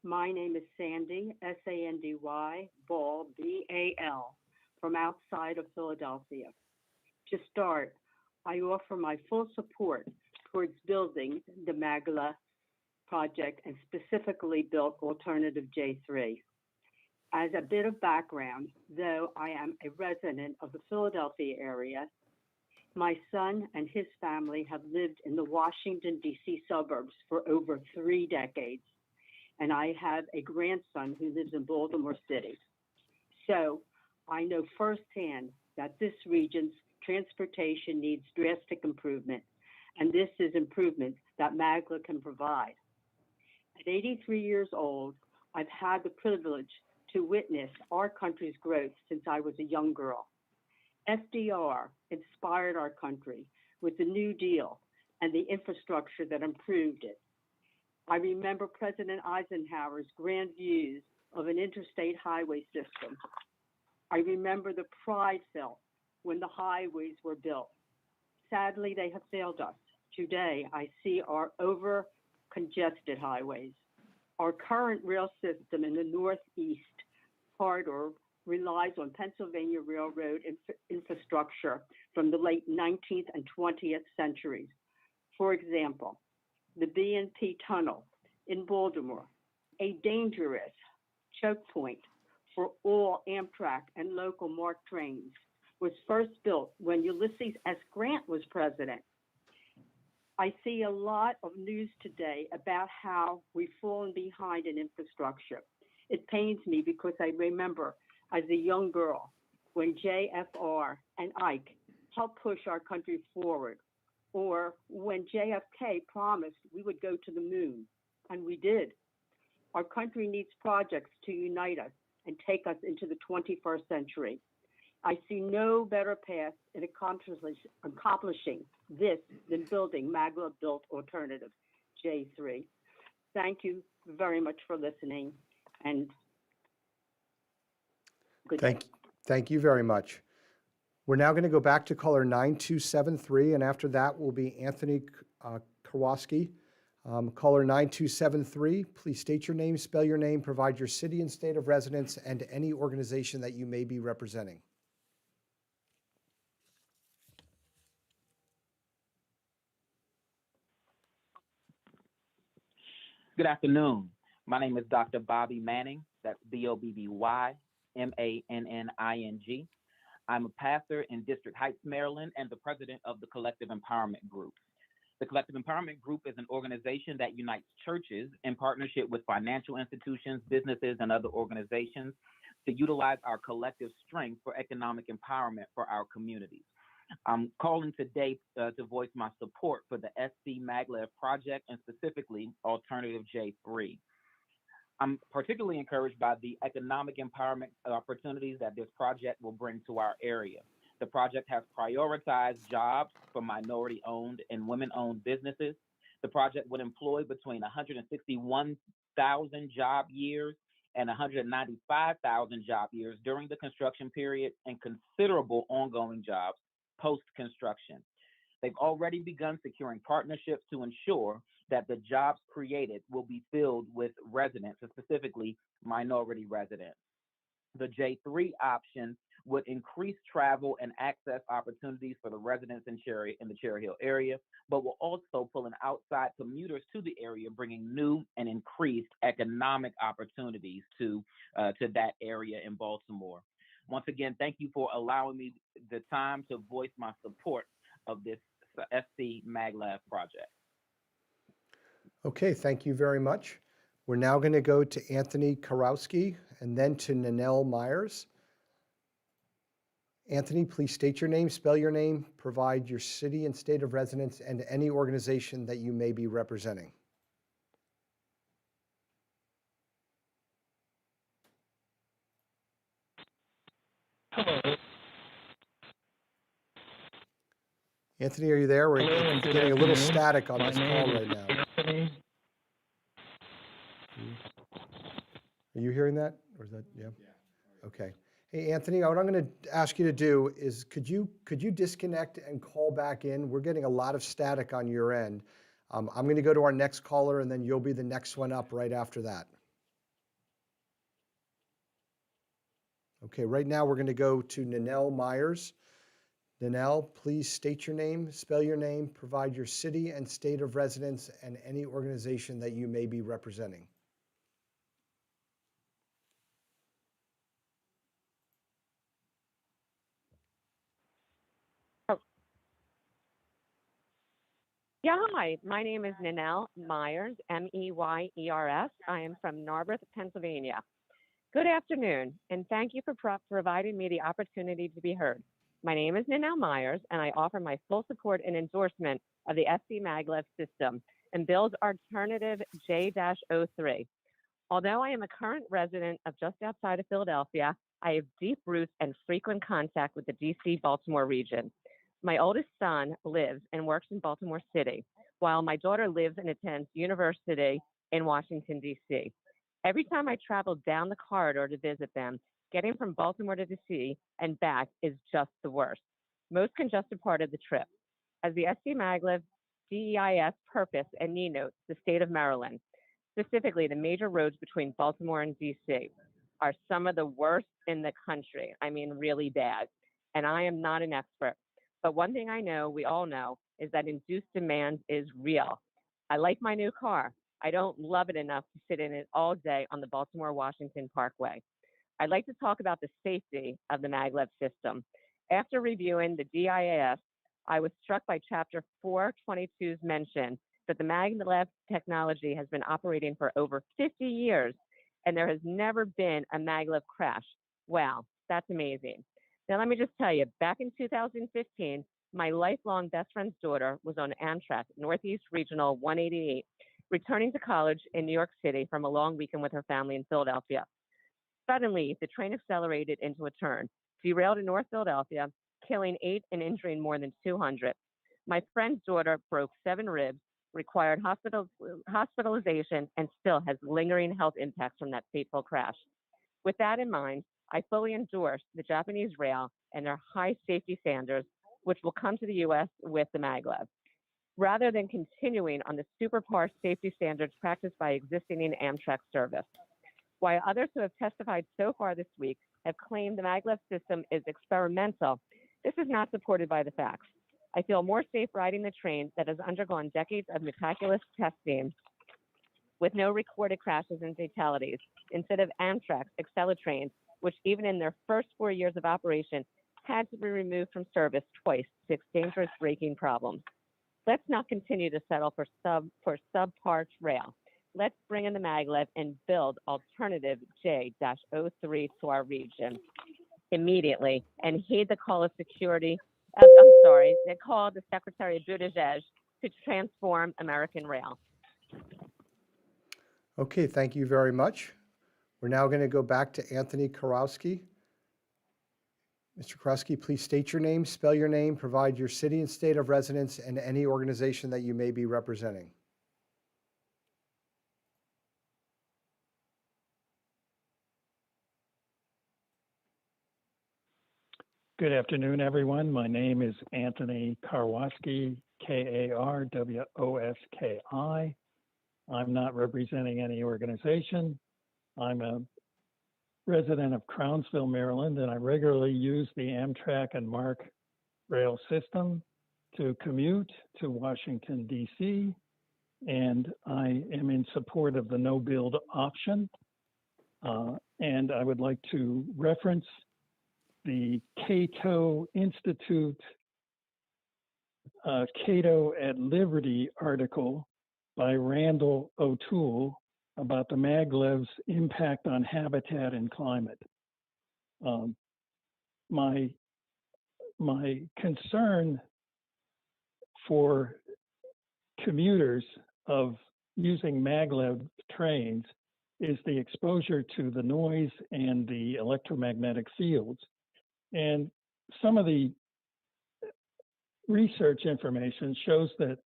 My name is Sandy, S-A-N-D-Y, Ball, B-A-L, from outside of Philadelphia. To start, I offer my full support towards building the maglev project and specifically built alternative J3. As a bit of background, though I am a resident of the Philadelphia area, my son and his family have lived in the Washington, D.C. suburbs for over 3 decades, and I have a grandson who lives in Baltimore City. So I know firsthand that this region's transportation needs drastic improvement, and this is improvement that Maglev can provide. At 83 years old, I've had the privilege to witness our country's growth since I was a young girl. FDR inspired our country with the New Deal and the infrastructure that improved it. I remember President Eisenhower's grand views of an interstate highway system. I remember the pride felt when the highways were built. Sadly, they have failed us. Today, I see our over-congested highways. Our current rail system in the Northeast corridor relies on Pennsylvania Railroad infrastructure from the late 19th and 20th centuries. For example, the B&P Tunnel in Baltimore, a dangerous choke point for all Amtrak and local MARC trains, was first built when Ulysses S. Grant was president. I see a lot of news today about how we've fallen behind in infrastructure. It pains me because I remember as a young girl when JFR and Ike helped push our country forward, or when JFK promised we would go to the moon, and we did. Our country needs projects to unite us and take us into the 21st century. I see no better path in accomplishing this than building Maglev-built alternative, J3. Thank you very much for listening, and good day. Thank you very much. We're now going to go back to caller 9273, and after that will be Anthony Kowalski. Caller 9273, please state your name, spell your name, provide your city and state of residence, and any organization that you may be representing. Good afternoon. My name is Dr. Bobby Manning. That's BOBBY-MANNING. I'm a pastor in District Heights, Maryland, and the president of the Collective Empowerment Group. The Collective Empowerment Group is an organization that unites churches in partnership with financial institutions, businesses, and other organizations to utilize our collective strength for economic empowerment for our communities. I'm calling today to voice my support for the SCMaglev project and specifically Alternative J3. I'm particularly encouraged by the economic empowerment opportunities that this project will bring to our area. The project has prioritized jobs for minority-owned and women-owned businesses. The project would employ between 161,000 job years and 195,000 job years during the construction period and considerable ongoing jobs post-construction. They've already begun securing partnerships to ensure that the jobs created will be filled with residents, and specifically minority residents. The J3 option would increase travel and access opportunities for the residents in the Cherry Hill area, but will also pull in outside commuters to the area, bringing new and increased economic opportunities to that area in Baltimore. Once again, thank you for allowing me the time to voice my support of this SCMaglev project. Okay, thank you very much. We're now going to go to Anthony Karowski and then to Nanelle Myers. Anthony, please state your name, spell your name, provide your city and state of residence, and any organization that you may be representing. Hello. Anthony, are you there? We're getting a little static on My this call name right is now. Anthony. Are you hearing that? Or is that, yeah? Okay. Hey, Anthony, what I'm going to ask you to do is could you disconnect and call back in? We're getting a lot of static on your end. I'm going to go to our next caller, and then you'll be the next one up right after that. Okay, right now we're going to go to Nanelle Myers. Nanelle, please state your name, spell your name, provide your city and state of residence, and any organization that you may be representing. Yeah, hi. My name is Nanelle Myers, Meyers. I am from Narberth, Pennsylvania. Good afternoon, and thank you for providing me the opportunity to be heard. My name is Ninel Myers, and I offer my full support and endorsement of the SCMaglev system and Bill's alternative J-03. Although I am a current resident of just outside of Philadelphia, I have deep roots and frequent contact with the DC-Baltimore region. My oldest son lives and works in Baltimore City, while my daughter lives and attends university in Washington, D.C. Every time I travel down the corridor to visit them, getting from Baltimore to DC and back is just the worst, most congested part of the trip. As the SCMaglev DEIS purpose and need notes, the state of Maryland, specifically the major roads between Baltimore and DC, are some of the worst in the country. I mean, really bad. And I am not an expert. But one thing I know, we all know, is that induced demand is real. I like my new car. I don't love it enough to sit in it all day on the Baltimore-Washington Parkway. I'd like to talk about the safety of the maglev system. After reviewing the DIAS, I was struck by Chapter 422's mention that the maglev technology has been operating for over 50 years, and there has never been a maglev crash. Wow, that's amazing. Now, let me just tell you, back in 2015, my lifelong best friend's daughter was on Amtrak Northeast Regional 188, returning to college in New York City from a long weekend with her family in Philadelphia. Suddenly, the train accelerated into a turn, derailed in North Philadelphia, killing 8 and injuring more than 200. My friend's daughter broke 7 ribs, required hospitalization, and still has lingering health impacts from that fateful crash. With that in mind, I fully endorse the Japanese rail and their high safety standards, which will come to the U.S. with the maglev, rather than continuing on the superpar safety standards practiced by existing Amtrak service. While others who have testified so far this week have claimed the maglev system is experimental, this is not supported by the facts. I feel more safe riding the train that has undergone decades of meticulous testing with no recorded crashes and fatalities, instead of Amtrak's Acela trains, which even in their first 4 years of operation had to be removed from service twice to fix dangerous braking problems. Let's not continue to settle for subpar rail. Let's bring in the maglev and build alternative J-03 to our region immediately and heed the call of they called the Secretary of Buttigieg to transform American rail. Okay, thank you very much. We're now going to go back to Anthony Karowski. Mr. Karowski, please state your name, spell your name, provide your city and state of residence, and any organization that you may be representing. Good afternoon, everyone. My name is Anthony Karwoski, Karwoski. I'm not representing any organization. I'm a resident of Crownsville, Maryland, and I regularly use the Amtrak and MARC rail system to commute to Washington, D.C., and I am in support of the no-build option. And I would like to reference the Cato Institute, Cato at Liberty article by Randall O'Toole about the maglev's impact on habitat and climate. My concern for commuters of using maglev trains is the exposure to the noise and the electromagnetic fields. And some of the research information shows that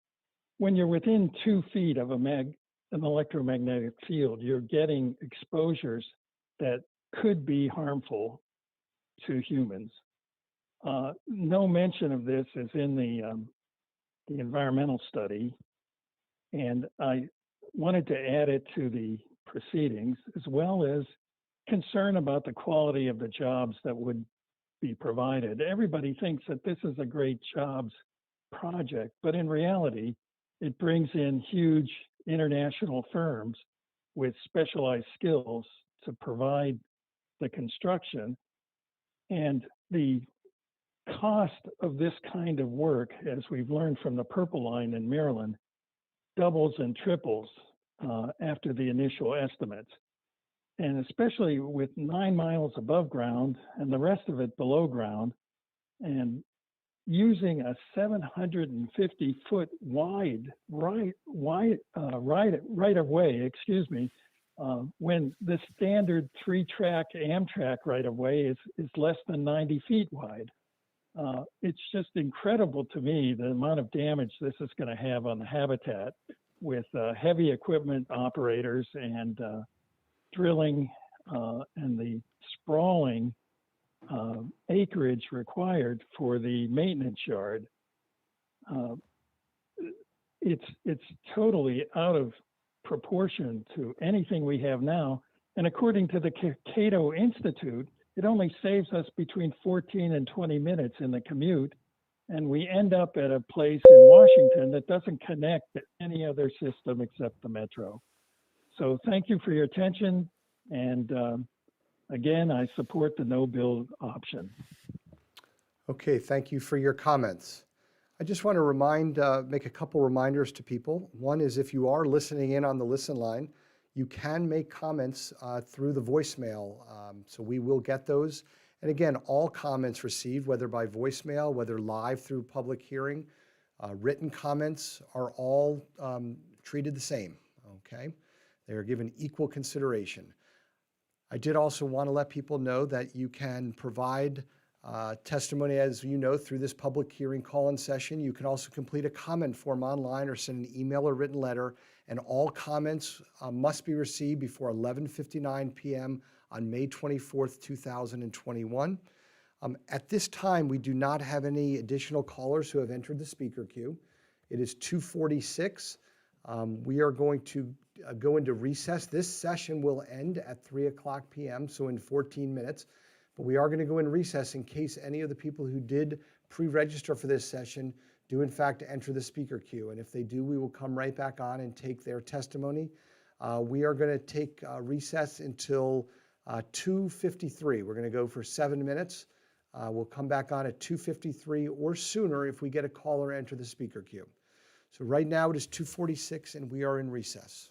when you're within 2 feet of an electromagnetic field, you're getting exposures that could be harmful to humans. No mention of this is in the environmental study, and I wanted to add it to the proceedings, as well as concern about the quality of the jobs that would be provided. Everybody thinks that this is a great jobs project, but in reality, it brings in huge international firms with specialized skills to provide the construction. And the cost of this kind of work, as we've learned from the Purple Line in Maryland, doubles and triples after the initial estimates. And especially with 9 miles above ground and the rest of it below ground, And using a 750-foot wide right of way, when the standard 3-track Amtrak right of way is less than 90 feet wide. It's just incredible to me the amount of damage this is going to have on the habitat with heavy equipment operators and drilling and the sprawling acreage required for the maintenance yard. It's totally out of proportion to anything we have now. And according to the Cato Institute, it only saves us between 14 and 20 minutes in the commute. And we end up at a place in Washington that doesn't connect to any other system except the metro. So thank you for your attention. And again, I support the no build option. Okay, thank you for your comments. I just want to make a couple reminders to people. One is if you are listening in on the listen line, you can make comments through the voicemail. So we will get those. And again, all comments received, whether by voicemail, whether live through public hearing, written comments are all treated the same, okay? They are given equal consideration. I did also want to let people know that you can provide testimony, as you know, through this public hearing call-in session. You can also complete a comment form online or send an email or written letter, and all comments must be received before 11:59 p.m. on May 24th, 2021. At this time, we do not have any additional callers who have entered the speaker queue. It is 2:46. We are going to go into recess. This session will end at 3:00 p.m., so in 14 minutes. But we are going to go in recess in case any of the people who did pre-register for this session do in fact enter the speaker queue. And if they do, we will come right back on and take their testimony. We are going to take recess until 2:53. We're going to go for 7 minutes. We'll come back on at 2:53 or sooner if we get a caller enter the speaker queue. So right now it is 2:46 and we are in recess.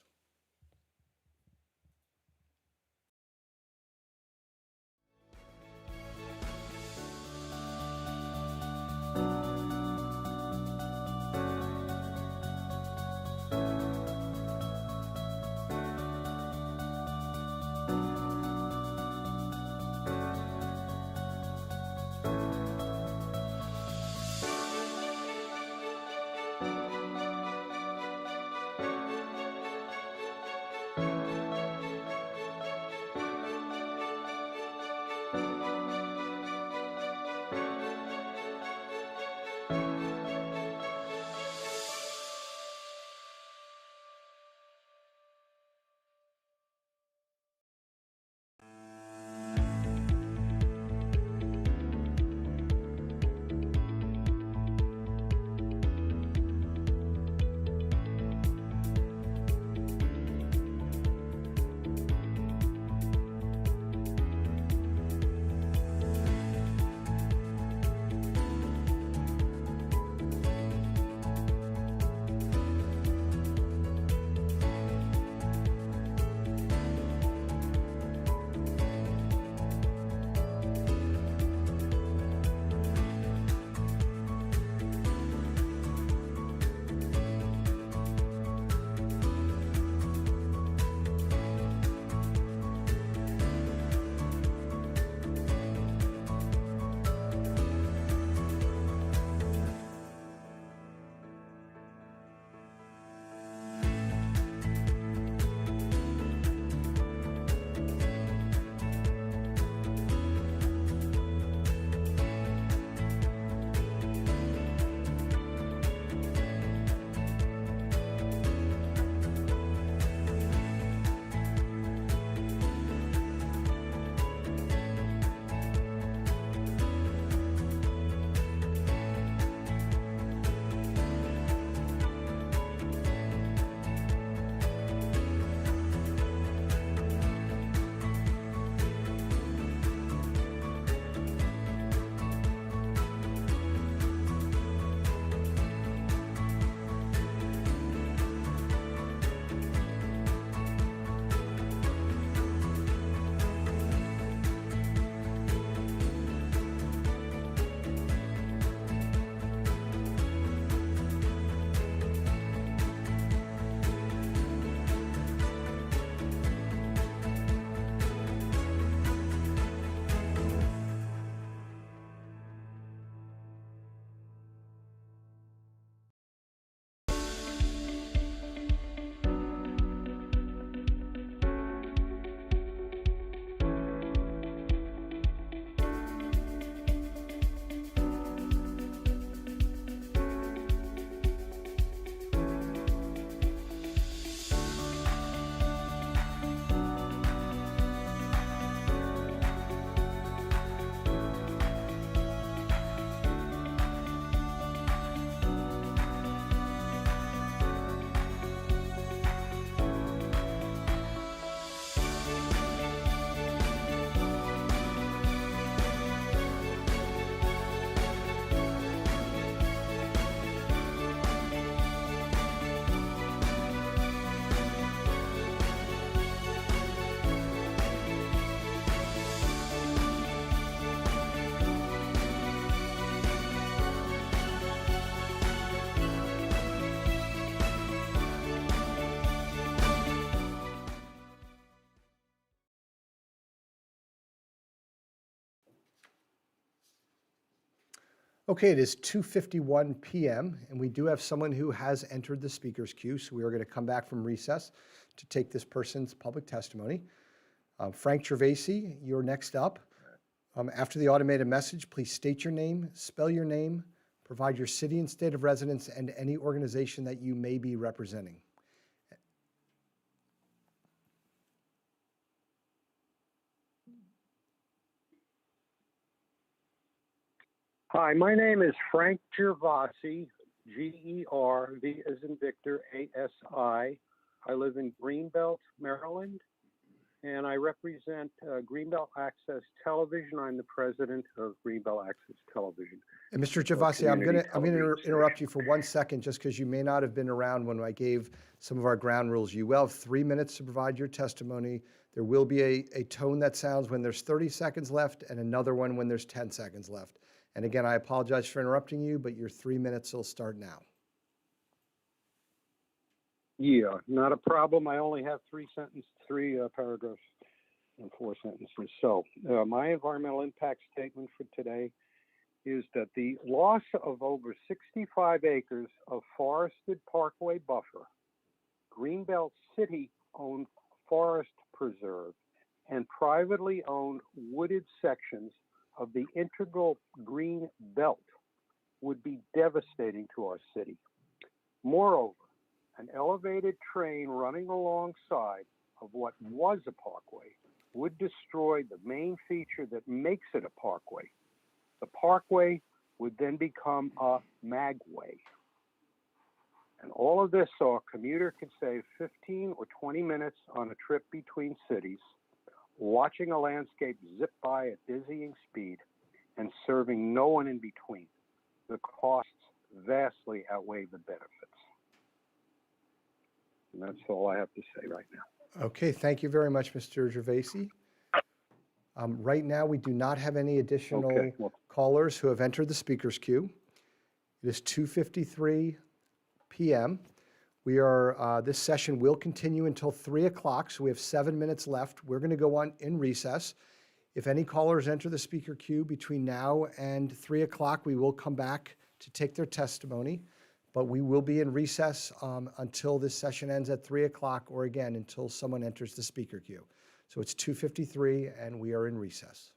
Okay, it is 2:51 p.m., and we do have someone who has entered the speaker's queue, so we are going to come back from recess to take this person's public testimony. Frank Gervasi, you're next up. After the automated message, please state your name, spell your name, provide your city and state of residence, and any organization that you may be representing. Hi, my name is Frank Gervasi, G-E-R-V as in Victor, A-S-I. I live in Greenbelt, Maryland, and I represent Greenbelt Access Television. I'm the president of Greenbelt Access Television. And Mr. Gervasi, I'm going to interrupt you for 1 second just because you may not have been around when I gave some of our ground rules. You will have 3 minutes to provide your testimony. There will be a tone that sounds when there's 30 seconds left and another one when there's 10 seconds left. And again, I apologize for interrupting you, but your 3 minutes will start now. Yeah, not a problem. I only have three paragraphs and 4 sentences. So my environmental impact statement for today is that the loss of over 65 acres of forested parkway buffer, Greenbelt city-owned forest preserve, and privately owned wooded sections of the integral green belt would be devastating to our city. Moreover, an elevated train running alongside of what was a parkway would destroy the main feature that makes it a parkway. The parkway would then become a magway. And all of this so a commuter could save 15 or 20 minutes on a trip between cities, watching a landscape zip by at dizzying speed and serving no one in between. The costs vastly outweigh the benefits. And that's all I have to say right now. Okay, thank you very much, Mr. Gervasi. Right now, we do not have any additional callers who have entered the speaker's queue. It is 2:53 p.m. This session will continue until 3 o'clock, so we have 7 minutes left. We're going to go on in recess. If any callers enter the speaker queue between now and 3 o'clock, we will come back to take their testimony, but we will be in recess until this session ends at 3 o'clock, or again, until someone enters the speaker queue. So it's 2:53 and we are in recess.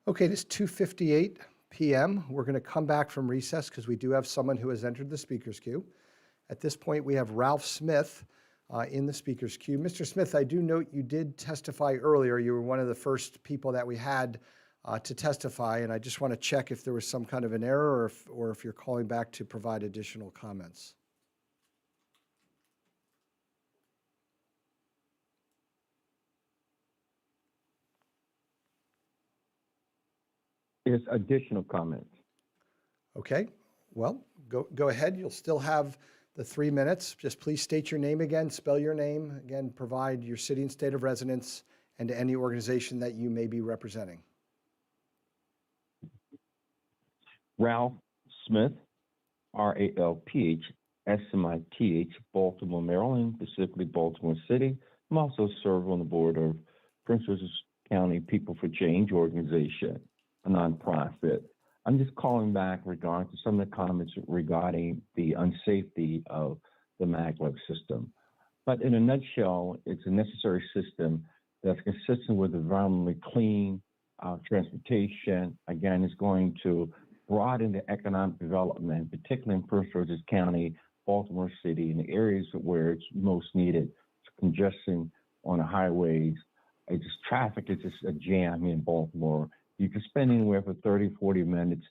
Okay, it is 2:58 p.m. We're going to come back from recess because we do have someone who has entered the speaker's queue. At this point, we have Ralph Smith in the speaker's queue. Mr. Smith, I do note you did testify earlier. You were one of the first people that we had to testify, and I just want to check if there was some kind of an error or if you're calling back to provide additional comments. It's additional comments. Okay, well, go ahead. You'll still have the 3 minutes. Just please state your name again, spell your name, again, provide your city and state of residence and any organization that you may be representing. Ralph Smith, RALPH, SCMITH, Baltimore, Maryland, specifically Baltimore City. I'm also serve on the board of Prince George's County People for Change organization, a nonprofit. I'm just calling back regarding to some of the comments regarding the unsafety of the maglev system. But in a nutshell, it's a necessary system that's consistent with environmentally clean transportation. Again, it's going to broaden the economic development, particularly in Prince George's County, Baltimore City, in the areas where it's most needed. It's congestion on the highways. It's just traffic is just a jam in Baltimore. You can spend anywhere for 30, 40 minutes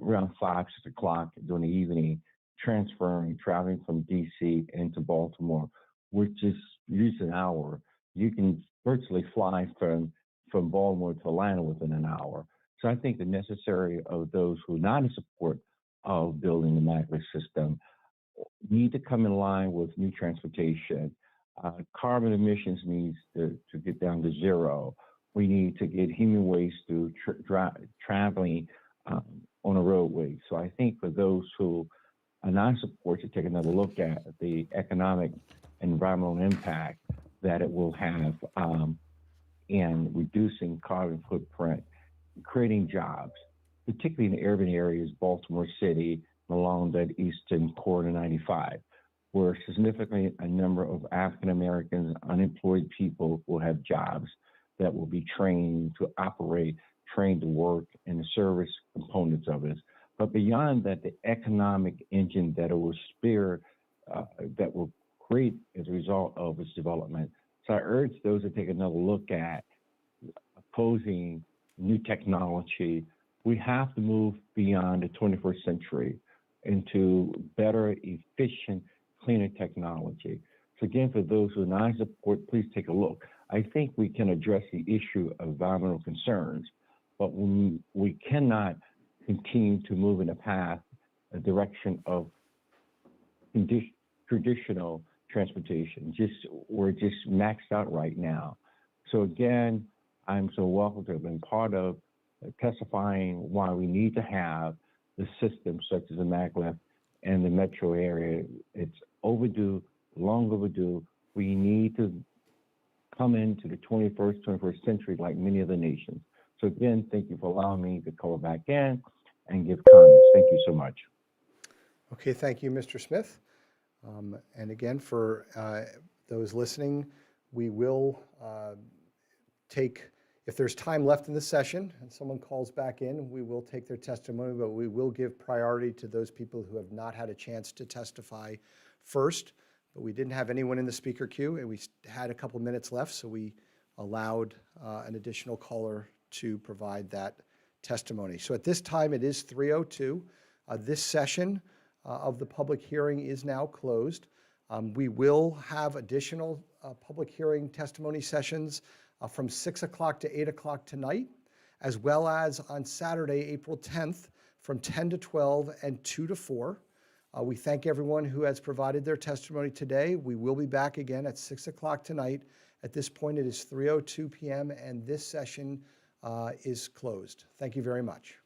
around 5, 6 o'clock during the evening traveling from DC into Baltimore, which is usually an hour. You can virtually fly from Baltimore to Atlanta within an hour. So I think the necessary of those who are not in support of building the maglev system need to come in line with new transportation. Carbon emissions needs to get down to zero. We need to get human waste through traveling on a roadway. So I think for those who are not in support to take another look at the economic and environmental impact that it will have in reducing carbon footprint, creating jobs, particularly in the urban areas, Baltimore City, along that eastern corridor 95, where significantly a number of African Americans, unemployed people will have jobs that will be trained to operate, trained to work, and the service components of it. But beyond that, the economic engine that it will spur, that will create as a result of its development. So I urge those to take another look at opposing new technology. We have to move beyond the 21st century into better, efficient, cleaner technology. So again, for those who are not in support, please take a look. I think we can address the issue of environmental concerns, but we cannot continue to move in a direction of traditional transportation. We're just maxed out right now. So again, I'm so welcome to have been part of testifying why we need to have the system such as the maglev and the metro area. It's overdue, long overdue. We need to come into the 21st century like many other nations. So again, thank you for allowing me to call back in and give comments. Thank you so much. Okay, thank you, Mr. Smith. And again, for those listening, we will take, if there's time left in the session and someone calls back in, we will take their testimony, but we will give priority to those people who have not had a chance to testify first. But we didn't have anyone in the speaker queue, and we had a couple minutes left, so we allowed an additional caller to provide that testimony. So at this time, it is 3:02. This session of the public hearing is now closed. We will have additional public hearing testimony sessions from 6 o'clock to 8 o'clock tonight, as well as on Saturday, April 10th, from 10 to 12 and 2 to 4. We thank everyone who has provided their testimony today. We will be back again at 6 o'clock tonight. At this point, it is 3:02 p.m., and this session is closed. Thank you very much.